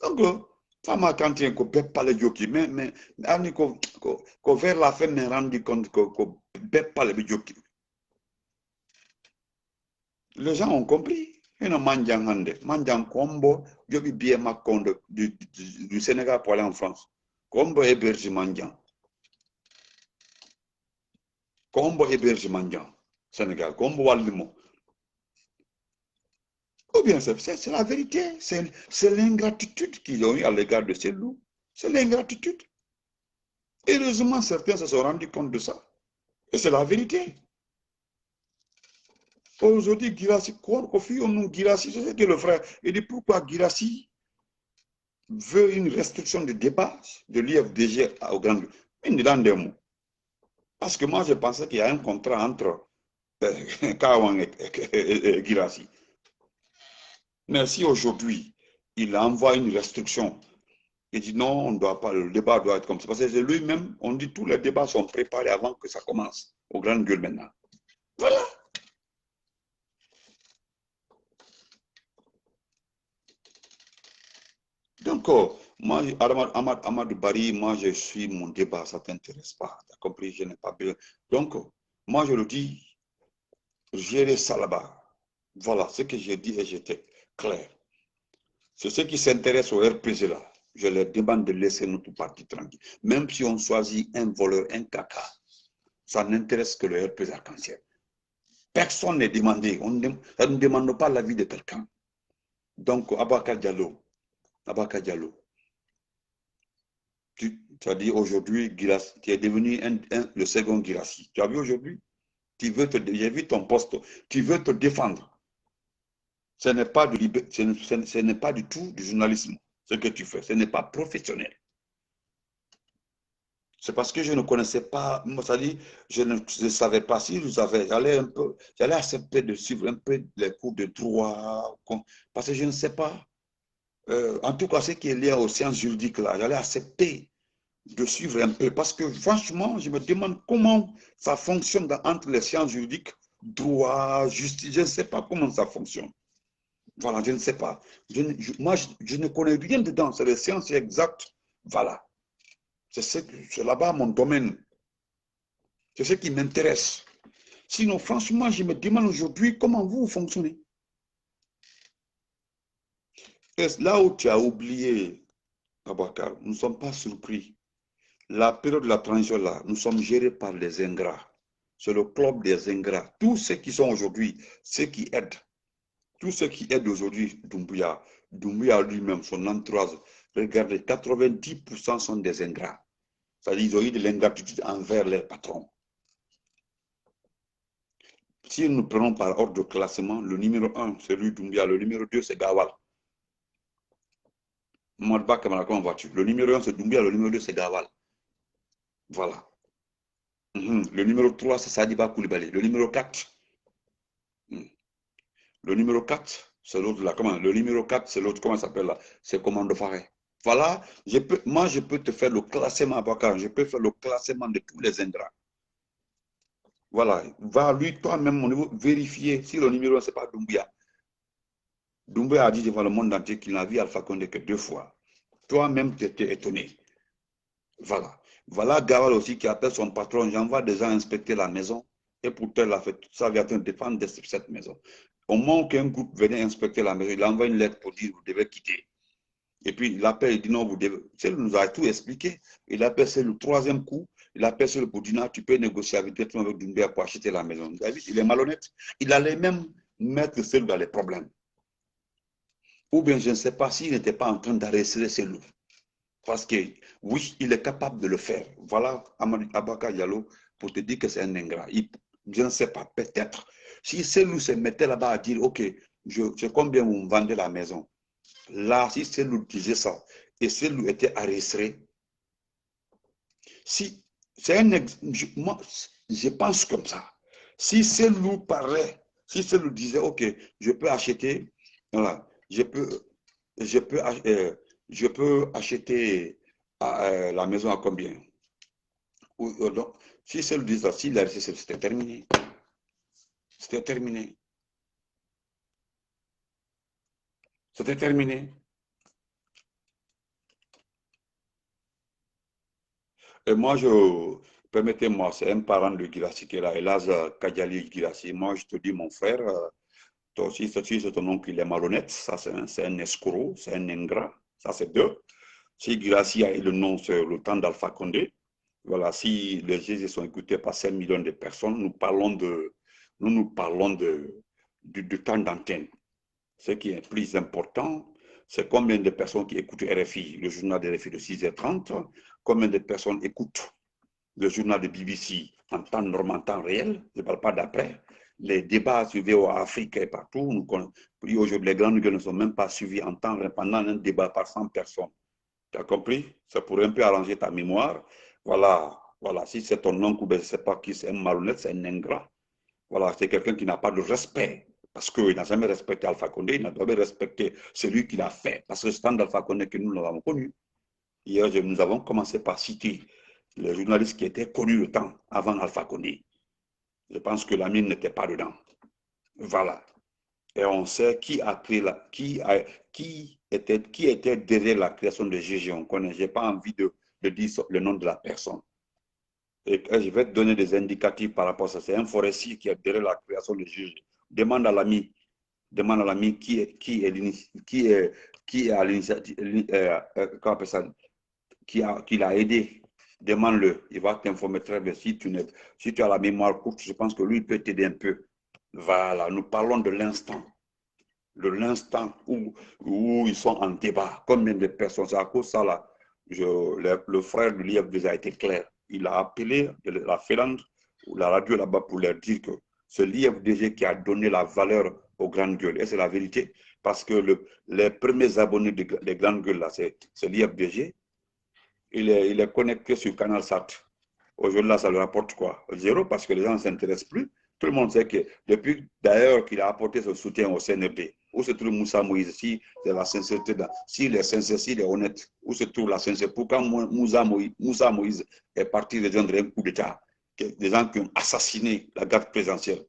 Donc, femme quand il ko pas les joki mais ani ko vers la fin me rendu compte ko pas les joki. Les gens ont compris. Ino manjang hande, manjang kombo, jobi biye makondo du Sénégal pour aller en France. Kombo héberge manjang. Kombo héberge manjang. Sénégal, kombo walimo. Ou bien c'est la vérité, c'est l'ingratitude qu'ils ont eu à l'égard de ces loups. C'est l'ingratitude. Heureusement, certains se sont rendus compte de ça. Et c'est la vérité. Aujourd'hui, Girassi, Girassi, je sais que le frère, il dit pourquoi Girassi veut une restriction de débat de l'IFDG au Grand Gueule. Mais dans des mots. Parce que moi, je pensais qu'il y a un contrat entre Kawang et Girassi. Mais si aujourd'hui, il envoie une restriction, il dit non, on ne doit pas, le débat doit être comme ça. Parce que lui-même, on dit tous les débats sont préparés avant que ça commence au Grand Gueule maintenant. Voilà. Donc, moi, Amadou Bari, moi, je suis mon débat, ça ne t'intéresse pas. Tu as compris, je n'ai pas besoin. Donc, moi, je le dis, gérer ça là-bas. Voilà ce que j'ai dit et j'étais clair. C'est ceux qui s'intéressent au RPG là. Je leur demande de laisser notre parti tranquille. Même si on choisit un voleur, un caca, ça n'intéresse que le RPG arc-en-ciel. Personne n'est demandé. Ça ne demande pas l'avis de quelqu'un. Donc, Abaka Diallo, tu as dit aujourd'hui, tu es devenu le second Girassi. Tu as vu aujourd'hui? J'ai vu ton poste. Tu veux te défendre. Ce n'est pas, ce n'est pas du tout du journalisme, ce que tu fais. Ce n'est pas professionnel. C'est parce que je ne connaissais pas, c'est-à-dire, je ne savais pas si j'allais accepter de suivre un peu les cours de droit, parce que je ne sais pas. En tout cas, ce qui est lié aux sciences juridiques, là, j'allais accepter de suivre un peu, parce que franchement, je me demande comment ça fonctionne entre les sciences juridiques, droit, justice, je ne sais pas comment ça fonctionne. Voilà, je ne sais pas. Moi, je ne connais rien dedans, c'est les sciences exactes. Voilà. C'est là-bas mon domaine. C'est ce qui m'intéresse. Sinon, franchement, je me demande aujourd'hui comment vous fonctionnez. Et là où tu as oublié, Abakar, nous ne sommes pas surpris. La période de la transition, là, nous sommes gérés par les ingrats. C'est le club des ingrats. Tous ceux qui sont aujourd'hui, ceux qui aident, tous ceux qui aident aujourd'hui Doumbouya, Doumbouya lui-même, son entourage, regardez, 90% sont des ingrats. C'est-à-dire qu'ils ont eu de l'ingratitude envers les patrons. Si nous prenons par ordre de classement, le numéro 1, c'est lui Doumbia, le numéro 2, c'est Gawal. Comment vas-tu? Le numéro 1, c'est Doumbia, le numéro 2, c'est Gawal. Voilà. Le numéro 3, c'est Sadiba Koulibaly. Le numéro 4, le numéro 4, c'est l'autre là. Comment? Le numéro 4, c'est l'autre, comment ça s'appelle là? C'est Commando Faré. Voilà, moi je peux te faire le classement, Bakar. Je peux faire le classement de tous les ingrats. Voilà, va lui, toi-même, mon niveau, vérifier si le numéro 1, c'est pas Doumbia. Doumbia a dit devant le monde entier qu'il n'a vu Alpha Condé que 2 fois. Toi-même, tu étais étonné. Voilà. Voilà Gawal aussi qui appelle son patron. J'envoie des gens inspecter la maison. Et pourtant, il a fait tout ça, il a de défendre cette maison. Au moment qu'un groupe venait inspecter la maison, il envoie une lettre pour dire vous devez quitter. Et puis il appelle, il dit non, vous devez. Il nous a tout expliqué. Il appelle, c'est le troisième coup. Il appelle sur le Boudina, tu peux négocier avec Doumbia pour acheter la maison. Il est malhonnête. Il allait même mettre seul dans les problèmes. Ou bien je ne sais pas s'il n'était pas en train d'arrêter ses loups. Parce que oui, il est capable de le faire. Voilà Abaka Diallo pour te dire que c'est un ingrat. Je ne sais pas, peut-être. Si Selou se mettait là-bas à dire, OK, je sais combien vous me vendez la maison. Là, si Selou disait ça, et Selou était arrêté, si c'est un moi, je pense comme ça. Si Selou parlait, si Selou disait, OK, je peux acheter, voilà, je peux acheter la maison à combien? Donc, si c'est le disait, s'il a resté, c'était terminé. C'était terminé. C'était terminé. Et moi, permettez-moi, c'est un parent de Girassi qui est là, Elaz Kadjali Girassi. Moi, je te dis, mon frère, Toi aussi, c'est ton oncle, il est malhonnête. Ça, c'est un escroc, c'est un ingrat. Ça, c'est deux. Si Guirassy a eu le nom sur le temps d'Alpha Condé, voilà, si les GG sont écoutés par 5 millions de personnes, nous parlons du temps d'antenne. Ce qui est plus important, c'est combien de personnes qui écoutent RFI, le journal de RFI de 6h30, combien de personnes écoutent le journal de BBC en temps normal, en temps réel, je ne parle pas d'après. Les débats sur VOA Afrique et partout, aujourd'hui, les grandes gueules ne sont même pas suivis en temps réel pendant un débat par 100 personnes. Tu as compris? Ça pourrait un peu arranger ta mémoire. Voilà, voilà. Si c'est ton oncle, je ne sais pas qui c'est, un malhonnête, c'est un ingrat. Voilà, c'est quelqu'un qui n'a pas de respect. Parce qu'il n'a jamais respecté Alpha Condé, il n'a jamais respecté celui qui l'a fait. Parce que c'est temps d'Alpha Condé que nous l'avons connu. Hier, nous avons commencé par citer les journalistes qui étaient connus le temps avant Alpha Condé. Je pense que la mine n'était pas dedans. Voilà. Et on sait qui a pris qui était derrière la création de GG. On connaît. Je n'ai pas envie de dire le nom de la personne. Et je vais te donner des indicatifs par rapport à ça. C'est un forestier qui est derrière la création de GG. Demande à l'ami qui est à l'initiative, comment on appelle ça, qui l'a aidé. Demande-le, il va t'informer très bien. Si tu as la mémoire courte, je pense que lui, il peut t'aider un peu. Voilà, nous parlons de l'instant où ils sont en débat. Combien de personnes, c'est à cause de ça, là, le frère de l'IFDG a été clair. Il a appelé la Finlande ou la radio là-bas pour leur dire que c'est l'IFDG qui a donné la valeur aux grandes gueules. Et c'est la vérité, parce que les premiers abonnés des grandes gueules, là, c'est l'IFDG. Il est connecté sur Canal Sat. Aujourd'hui, là, ça lui rapporte quoi? Zéro, parce que les gens ne s'intéressent plus. Tout le monde sait que depuis d'ailleurs qu'il a apporté ce soutien au CNRD, où se trouve Moussa Moïse, si c'est la sincérité, s'il est sincère, s'il est honnête, où se trouve la sincérité? Pourquoi Moussa Moïse est parti rejoindre un coup d'État? Des gens qui ont assassiné la garde présidentielle.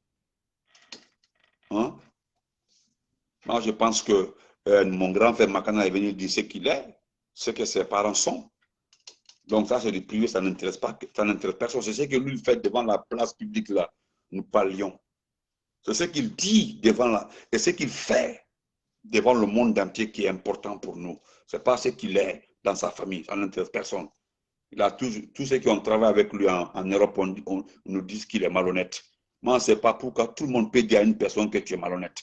Hein? Moi, je pense que mon grand frère Makana est venu dire ce qu'il est, ce que ses parents sont. Donc ça, c'est du privé, ça n'intéresse pas, ça n'intéresse personne. C'est ce que lui fait devant la place publique, là, nous parlions. C'est ce qu'il dit devant la... Et ce qu'il fait devant le monde entier qui est important pour nous. Ce n'est pas ce qu'il est dans sa famille, ça n'intéresse personne. Il a tous ceux qui ont travaillé avec lui en Europe, on nous dit qu'il est malhonnête. Moi, je ne sais pas pourquoi tout le monde peut dire à une personne que tu es malhonnête.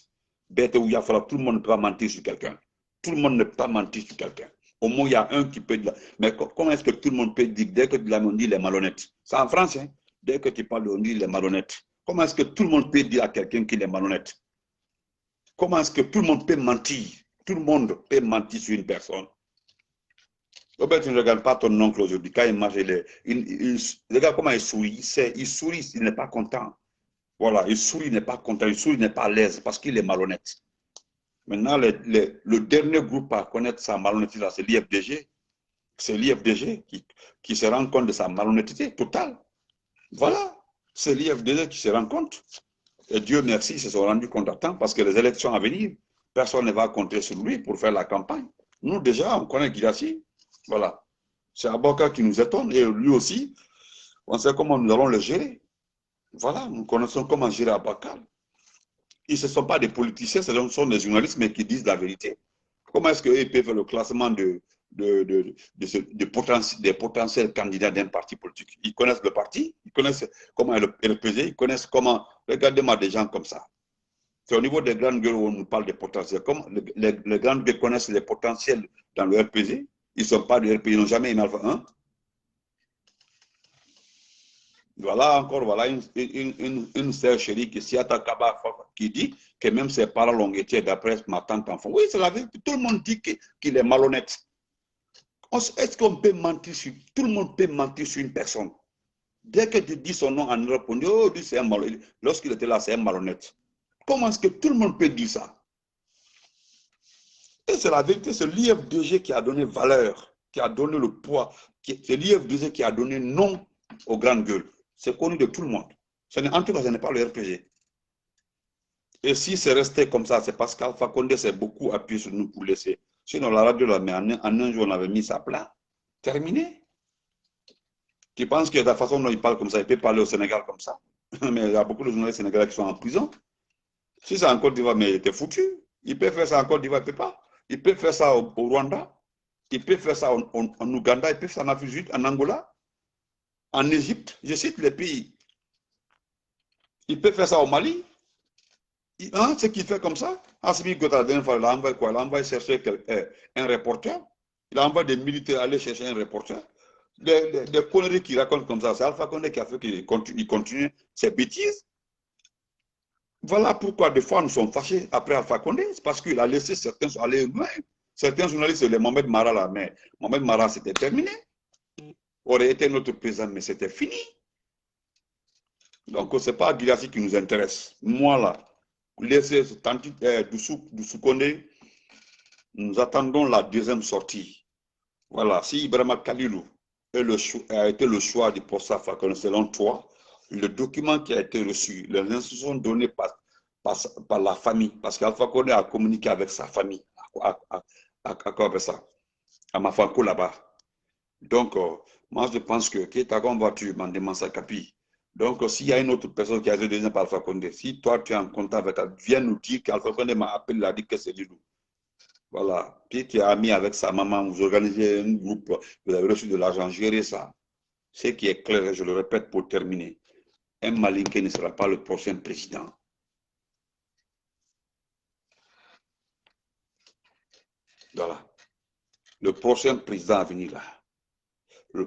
Bête ou Yafala, tout le monde ne peut pas mentir sur quelqu'un. Tout le monde ne peut pas mentir sur quelqu'un. Au moins, il y a un qui peut dire. Mais comment est-ce que tout le monde peut dire, dès que tu l'as dit, il est malhonnête? C'est en France, hein? Dès que tu parles de on dit, il est malhonnête. Comment est-ce que tout le monde peut dire à quelqu'un qu'il est malhonnête? Comment est-ce que tout le monde peut mentir? Tout le monde peut mentir sur une personne. Robert, tu ne regardes pas ton oncle aujourd'hui. Quand il marche, regarde comment il sourit. Il sourit, il n'est pas content. Voilà, il sourit, il n'est pas content. Il sourit, il n'est pas à l'aise parce qu'il est malhonnête. Maintenant, le dernier groupe à connaître sa malhonnêteté, c'est l'IFDG. C'est l'IFDG qui se rend compte de sa malhonnêteté totale. Voilà, c'est l'IFDG qui se rend compte. Et Dieu merci, ils se sont rendus compte à temps parce que les élections à venir, personne ne va compter sur lui pour faire la campagne. Nous, déjà, on connaît Guirassy. Voilà. C'est Aboka qui nous étonne et lui aussi, on sait comment nous allons le gérer. Voilà, nous connaissons comment gérer Aboka. Ils ne sont pas des politiciens, ce sont des journalistes, mais qui disent la vérité. Comment est-ce qu'ils peuvent faire le classement des potentiels candidats d'un parti politique? Ils connaissent le parti, ils connaissent comment elle est pesée, ils connaissent comment... Regardez-moi des gens comme ça. C'est au niveau des grandes gueules où on nous parle des potentiels. Comme les grandes gueules connaissent les potentiels dans le RPG, ils ne sont pas du RPG, ils n'ont jamais une alpha 1. Voilà encore, voilà une sœur chérie qui Siata Kaba qui dit que même ses parents l'ont été d'après ma tante enfant. Oui, c'est la vérité. Tout le monde dit qu'il est malhonnête. Est-ce qu'on peut mentir sur... Tout le monde peut mentir sur une personne. Dès que tu dis son nom en Europe, on dit, oh, lui, c'est un malhonnête. Lorsqu'il était là, c'est un malhonnête. Comment est-ce que tout le monde peut dire ça? Et c'est la vérité, c'est l'IFDG qui a donné valeur, qui a donné le poids. C'est l'IFDG qui a donné nom aux grandes gueules. C'est connu de tout le monde. En tout cas, ce n'est pas le RPG. Et si c'est resté comme ça, c'est parce qu'Alpha Condé s'est beaucoup appuyé sur nous pour laisser. Sinon, la radio, là, mais en un jour, on avait mis ça plat. Terminé. Tu penses que de la façon dont il parle comme ça, il peut parler au Sénégal comme ça. Mais il y a beaucoup de journalistes sénégalais qui sont en prison. Si c'est en Côte d'Ivoire, mais il était foutu. Il peut faire ça en Côte d'Ivoire, il ne peut pas. Il peut faire ça au Rwanda, il peut faire ça en Ouganda, il peut faire ça en Afrique du Sud, en Angola, en Égypte. Je cite les pays. Il peut faire ça au Mali. Hein, ce qu'il fait comme ça, Assimi Goïta, la dernière fois, il a envoyé quoi? Il a envoyé chercher un reporter. Il a envoyé des militaires aller chercher un reporter. Des conneries qu'il raconte comme ça. C'est Alpha Condé qui a fait qu'il continue ses bêtises. Voilà pourquoi des fois nous sommes fâchés après Alpha Condé. C'est parce qu'il a laissé certains aller loin. Certains journalistes, les Mohamed Mara là, mais Mohamed Mara c'était terminé. Aurait été notre président, mais c'était fini. Donc ce n'est pas Guirassy qui nous intéresse. Moi là, laissez Doussou Condé, nous attendons la deuxième sortie. Voilà, si Ibrahima Kalilou a été le choix du poste Alpha Condé selon toi, le document qui a été reçu, les instructions données par la famille, parce qu'Alpha Condé a communiqué avec sa famille, à quoi avec ça, à Mafanko là-bas. Donc, moi je pense que Kétagon voiture, Mandema Capi. Donc, s'il y a une autre personne qui a été donnée par Alpha Condé, si toi tu es en contact avec elle, viens nous dire qu'Alpha Condé m'a appelé, il a dit que c'est du loup. Voilà. Puis tu es ami avec sa maman, vous organisez un groupe, vous avez reçu de l'argent, gérez ça. Ce qui est clair, je le répète pour terminer, un Malinké ne sera pas le prochain président. Voilà. Le prochain président à venir là, le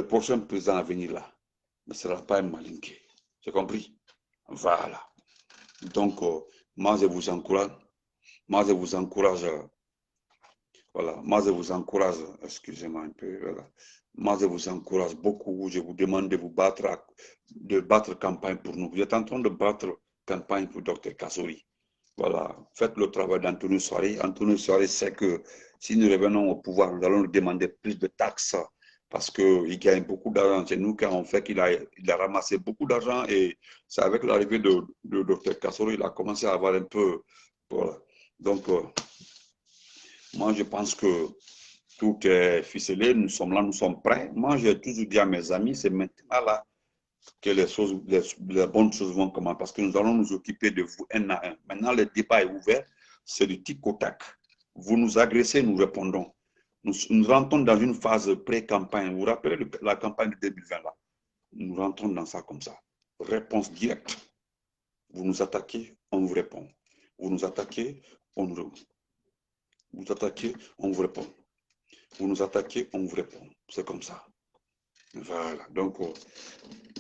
prochain président à venir là, ne sera pas un Malinké. J'ai compris? Voilà. Donc, moi, je vous encourage. Moi, je vous encourage. Voilà. Moi, je vous encourage. Excusez-moi un peu. Voilà. Moi, je vous encourage beaucoup. Je vous demande de vous battre, de battre campagne pour nous. Vous êtes en train de battre campagne pour Dr Kassouri. Voilà. Faites le travail d'Antonio Soiré. Antonio Soiré sait que si nous revenons au pouvoir, nous allons lui demander plus de taxes parce qu'il gagne beaucoup d'argent. C'est nous qui avons fait qu'il a ramassé beaucoup d'argent et c'est avec l'arrivée de Dr Kassouri, il a commencé à avoir un peu. Voilà. Donc, moi, je pense que tout est ficelé. Nous sommes là, nous sommes prêts. Moi, j'ai toujours dit à mes amis, c'est maintenant là que les bonnes choses vont commencer parce que nous allons nous occuper de vous un à un. Maintenant, le débat est ouvert. C'est du tic au tac. Vous nous agressez, nous répondons. Nous rentrons dans une phase pré-campagne. Vous vous rappelez la campagne de 2020 là? Nous rentrons dans ça comme ça. Réponse directe. Vous nous attaquez, on vous répond. Vous nous attaquez, on nous répond. Vous attaquez, on vous répond. Vous nous attaquez, on vous répond. C'est comme ça. Voilà. Donc,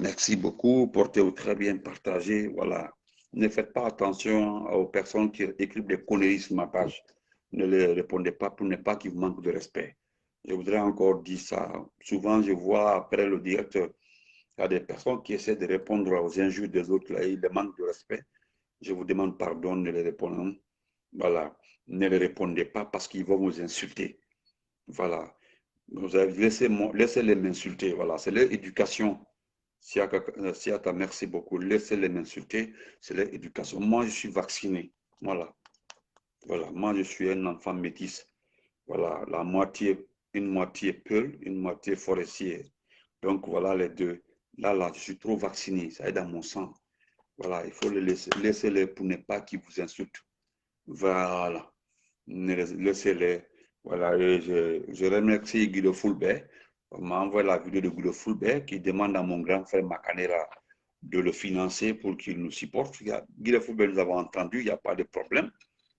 merci beaucoup. Portez-vous très bien, partagez. Voilà. Ne faites pas attention aux personnes qui écrivent des conneries sur ma page. Ne les répondez pas pour ne pas qu'ils vous manquent de respect. Je voudrais encore dire ça. Souvent, je vois après le direct, il y a des personnes qui essaient de répondre aux injures des autres. Là, ils demandent de respect. Je vous demande pardon, ne les répondez. Voilà. Ne les répondez pas parce qu'ils vont vous insulter. Voilà. Laissez-les m'insulter. Voilà. C'est leur éducation. Siaka, merci beaucoup. Laissez-les m'insulter. C'est leur éducation. Moi, je suis vacciné. Voilà. Voilà. Moi, je suis un enfant métis. Voilà. Une moitié Peul, une moitié forestier. Donc, voilà les deux. Là, je suis trop vacciné. Ça est dans mon sang. Voilà. Il faut les laisser. Laissez-les pour ne pas qu'ils vous insultent. Voilà. Laissez-les. Voilà. Et je remercie Guido Fulbert. On m'a envoyé la vidéo de Guido Fulbert qui demande à mon grand frère Macanera de le financer pour qu'il nous supporte. Guido Fulbert, nous avons entendu, il n'y a pas de problème.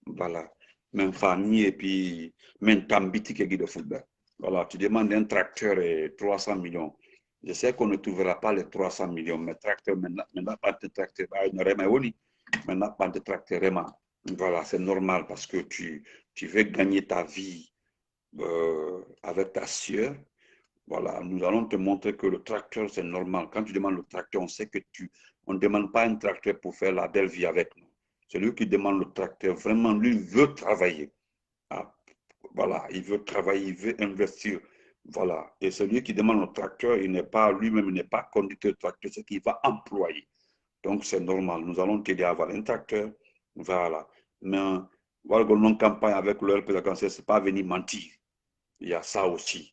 Voilà. Même famille et puis même Tambiti que Guido Fulbert. Voilà. Tu demandes un tracteur et 300 millions. Je sais qu'on ne trouvera pas les 300 millions, mais tracteur, maintenant, pas de tracteur, maintenant, pas de tracteur, vraiment. Voilà, c'est normal parce que tu veux gagner ta vie avec ta sueur. Voilà, nous allons te montrer que le tracteur, c'est normal. Quand tu demandes le tracteur, on sait que on ne demande pas un tracteur pour faire la belle vie avec nous. Celui qui demande le tracteur, vraiment, lui, veut travailler. Ah, voilà, il veut travailler, il veut investir. Voilà. Et celui qui demande le tracteur, il n'est pas, lui-même, il n'est pas conducteur de tracteur, c'est qu'il va employer. Donc, c'est normal. Nous allons t'aider à avoir un tracteur. Voilà. Mais, voilà, une campagne avec le RP de cancer, ce n'est pas venir mentir. Il y a ça aussi.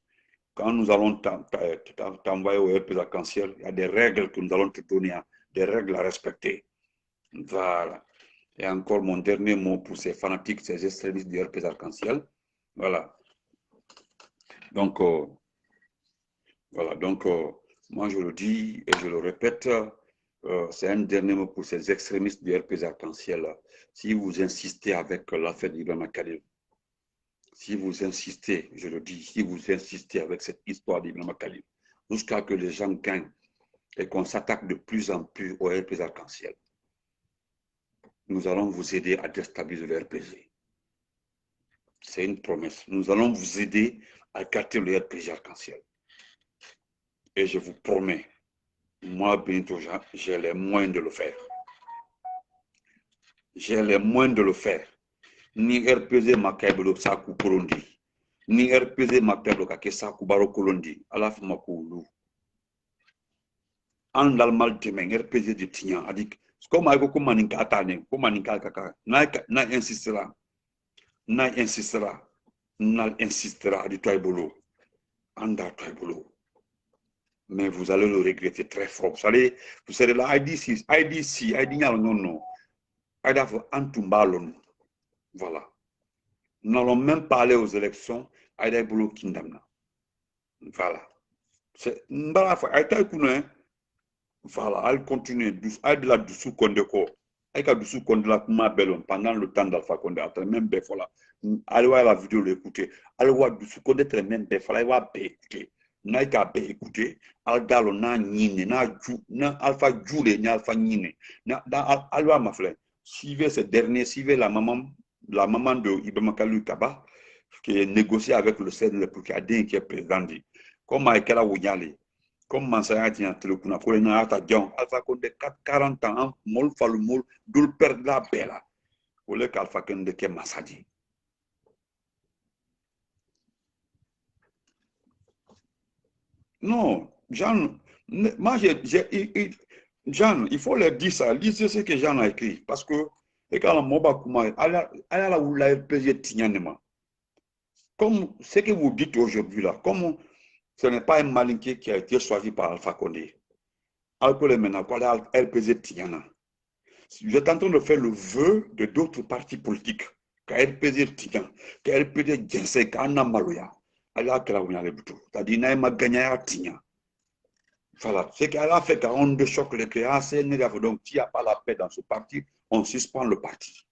Quand nous allons t'envoyer au RP de cancer, il y a des règles que nous allons te donner, des règles à respecter. Voilà. Et encore mon dernier mot pour ces fanatiques, ces extrémistes du RPZ arc-en-ciel. Voilà. Donc, voilà. Donc, moi, je le dis et je le répète, c'est un dernier mot pour ces extrémistes du RPZ arc-en-ciel. Si vous insistez avec l'affaire d'Ibrahim Khalil, si vous insistez, je le dis, si vous insistez avec cette histoire d'Ibrahim Khalil, jusqu'à que les gens gagnent et qu'on s'attaque de plus en plus au RPZ arc-en-ciel, nous allons vous aider à déstabiliser le RPG. C'est une promesse. Nous allons vous aider à capter le RPG arc-en-ciel. Et je vous promets, moi, Benito Jean, j'ai les moyens de le faire. J'ai les moyens de le faire. Ni RPG Makabelo Saku Kolondi. Ni RPG Makabelo Kake Saku Baro Kolondi. Alaf Makoulou. En l'almal demain, RPG de Tignan. Adik. Comme Aiko Kumaninka Atane, Kumaninka Kaka. Na insistera. Na insistera. Na insistera. Adi Toibolo. Anda Toibolo. Mais vous allez le regretter très fort. Vous serez là, IDC, non. Voilà. Nous n'allons même pas aller aux élections. Voilà. Voilà, elle continue. Elle la dessous Condé ko. Elle a dessous Condé la kuma bellon pendant le temps d'Alpha Condé. Même voilà. Allez voir la vidéo l'écouter. Allez voir dessous Condé très même voilà. Allez voir écouter. N'a qu'à écouter. Algalo na nyine na Alpha Jule na Alpha nyine. Na alwa ma frère. Suivez ce dernier, suivez la maman de Ibrahim Khalil Kaba qui est négocié avec le CNL pour qui est président. Comme Aikela Wounyali. Comme Mansaya dit en téléphone, pour les Alpha Condé 40 ans, mol falu mol, dul perdre la bella. Pour le Alpha Condé qui est Massadi. Non, Jean, moi Jean, il faut leur dire ça, lisez ce que Jean a écrit. Parce que, et quand la moba kuma, elle a la ou la RPG tignanema. Comme ce que vous dites aujourd'hui là, comme ce n'est pas un malinqué qui a été choisi par Alpha Condé. Alcool maintenant, quoi, RPG Tignana. Je suis en train de faire le vœu de d'autres partis politiques. KRPD Tigan, KRPD Gense, Kana Maloya. Allah Kraouya le buto. C'est-à-dire, Naïma Gagna Tignan. Voilà. C'est qu'elle a fait 42 chocs de créance. Donc, s'il n'y a pas la paix dans ce parti, on suspend le parti.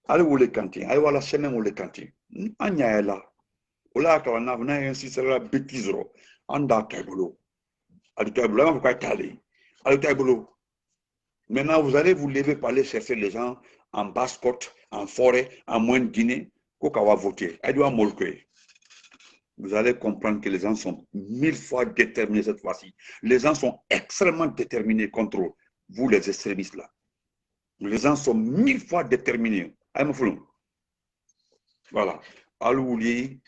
Allez où les cantines, allez voir la semaine où les cantines. Anya est là. Ola Kawana, vous n'avez insisté sur la bêtise. Anda Kaibolo. Allez Kaibolo, vous pouvez aller. Allez Kaibolo. Maintenant, vous allez vous lever pour aller chercher les gens en basse-côte, en forêt, en moins de Guinée, pour qu'on va voter. Vous allez comprendre que les gens sont 1000 fois déterminés cette fois-ci. Les gens sont extrêmement déterminés contre vous, les extrémistes là. Les gens sont 1000 fois déterminés. Voilà. Al-Wouli,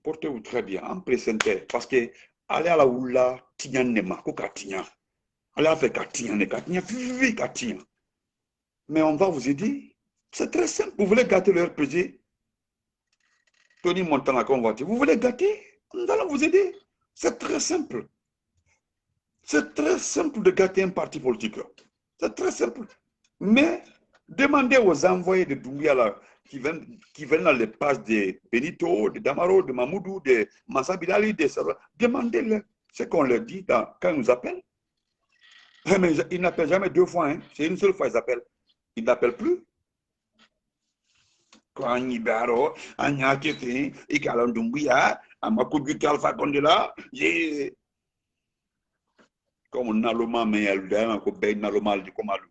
portez-vous très bien, en présenté, parce que allez à la oula, tiyan nema, ko katiyan. Allez à faire katiyan, katiyan. Mais on va vous aider. C'est très simple. Vous voulez gâter le RPG? Tony Montana, comme on va dire. Vous voulez gâter? Nous allons vous aider. C'est très simple. C'est très simple de gâter un parti politique. C'est très simple. Mais demandez aux envoyés de Doumbia là, qui viennent dans les pages de Benito, de Damaro, de Mamoudou, de Massabidali, de Sarah. Demandez-leur ce qu'on leur dit quand ils nous appellent. Mais ils n'appellent jamais deux fois. Hein. C'est une seule fois qu'ils appellent. Ils n'appellent plus. Quand ils barrent, ils ont Doumbia, à Makoudou Alpha Condé là, comme on a le mal, mais il y a le mal du commandant.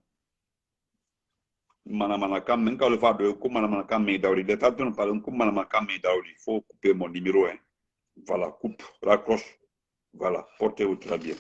Manamanakam, quand le de Kumanakam Daouri, les tatons parlent Kumanakam Daouri, il faut couper mon numéro 1. Voilà, coupe, raccroche. Voilà, portez-vous très bien.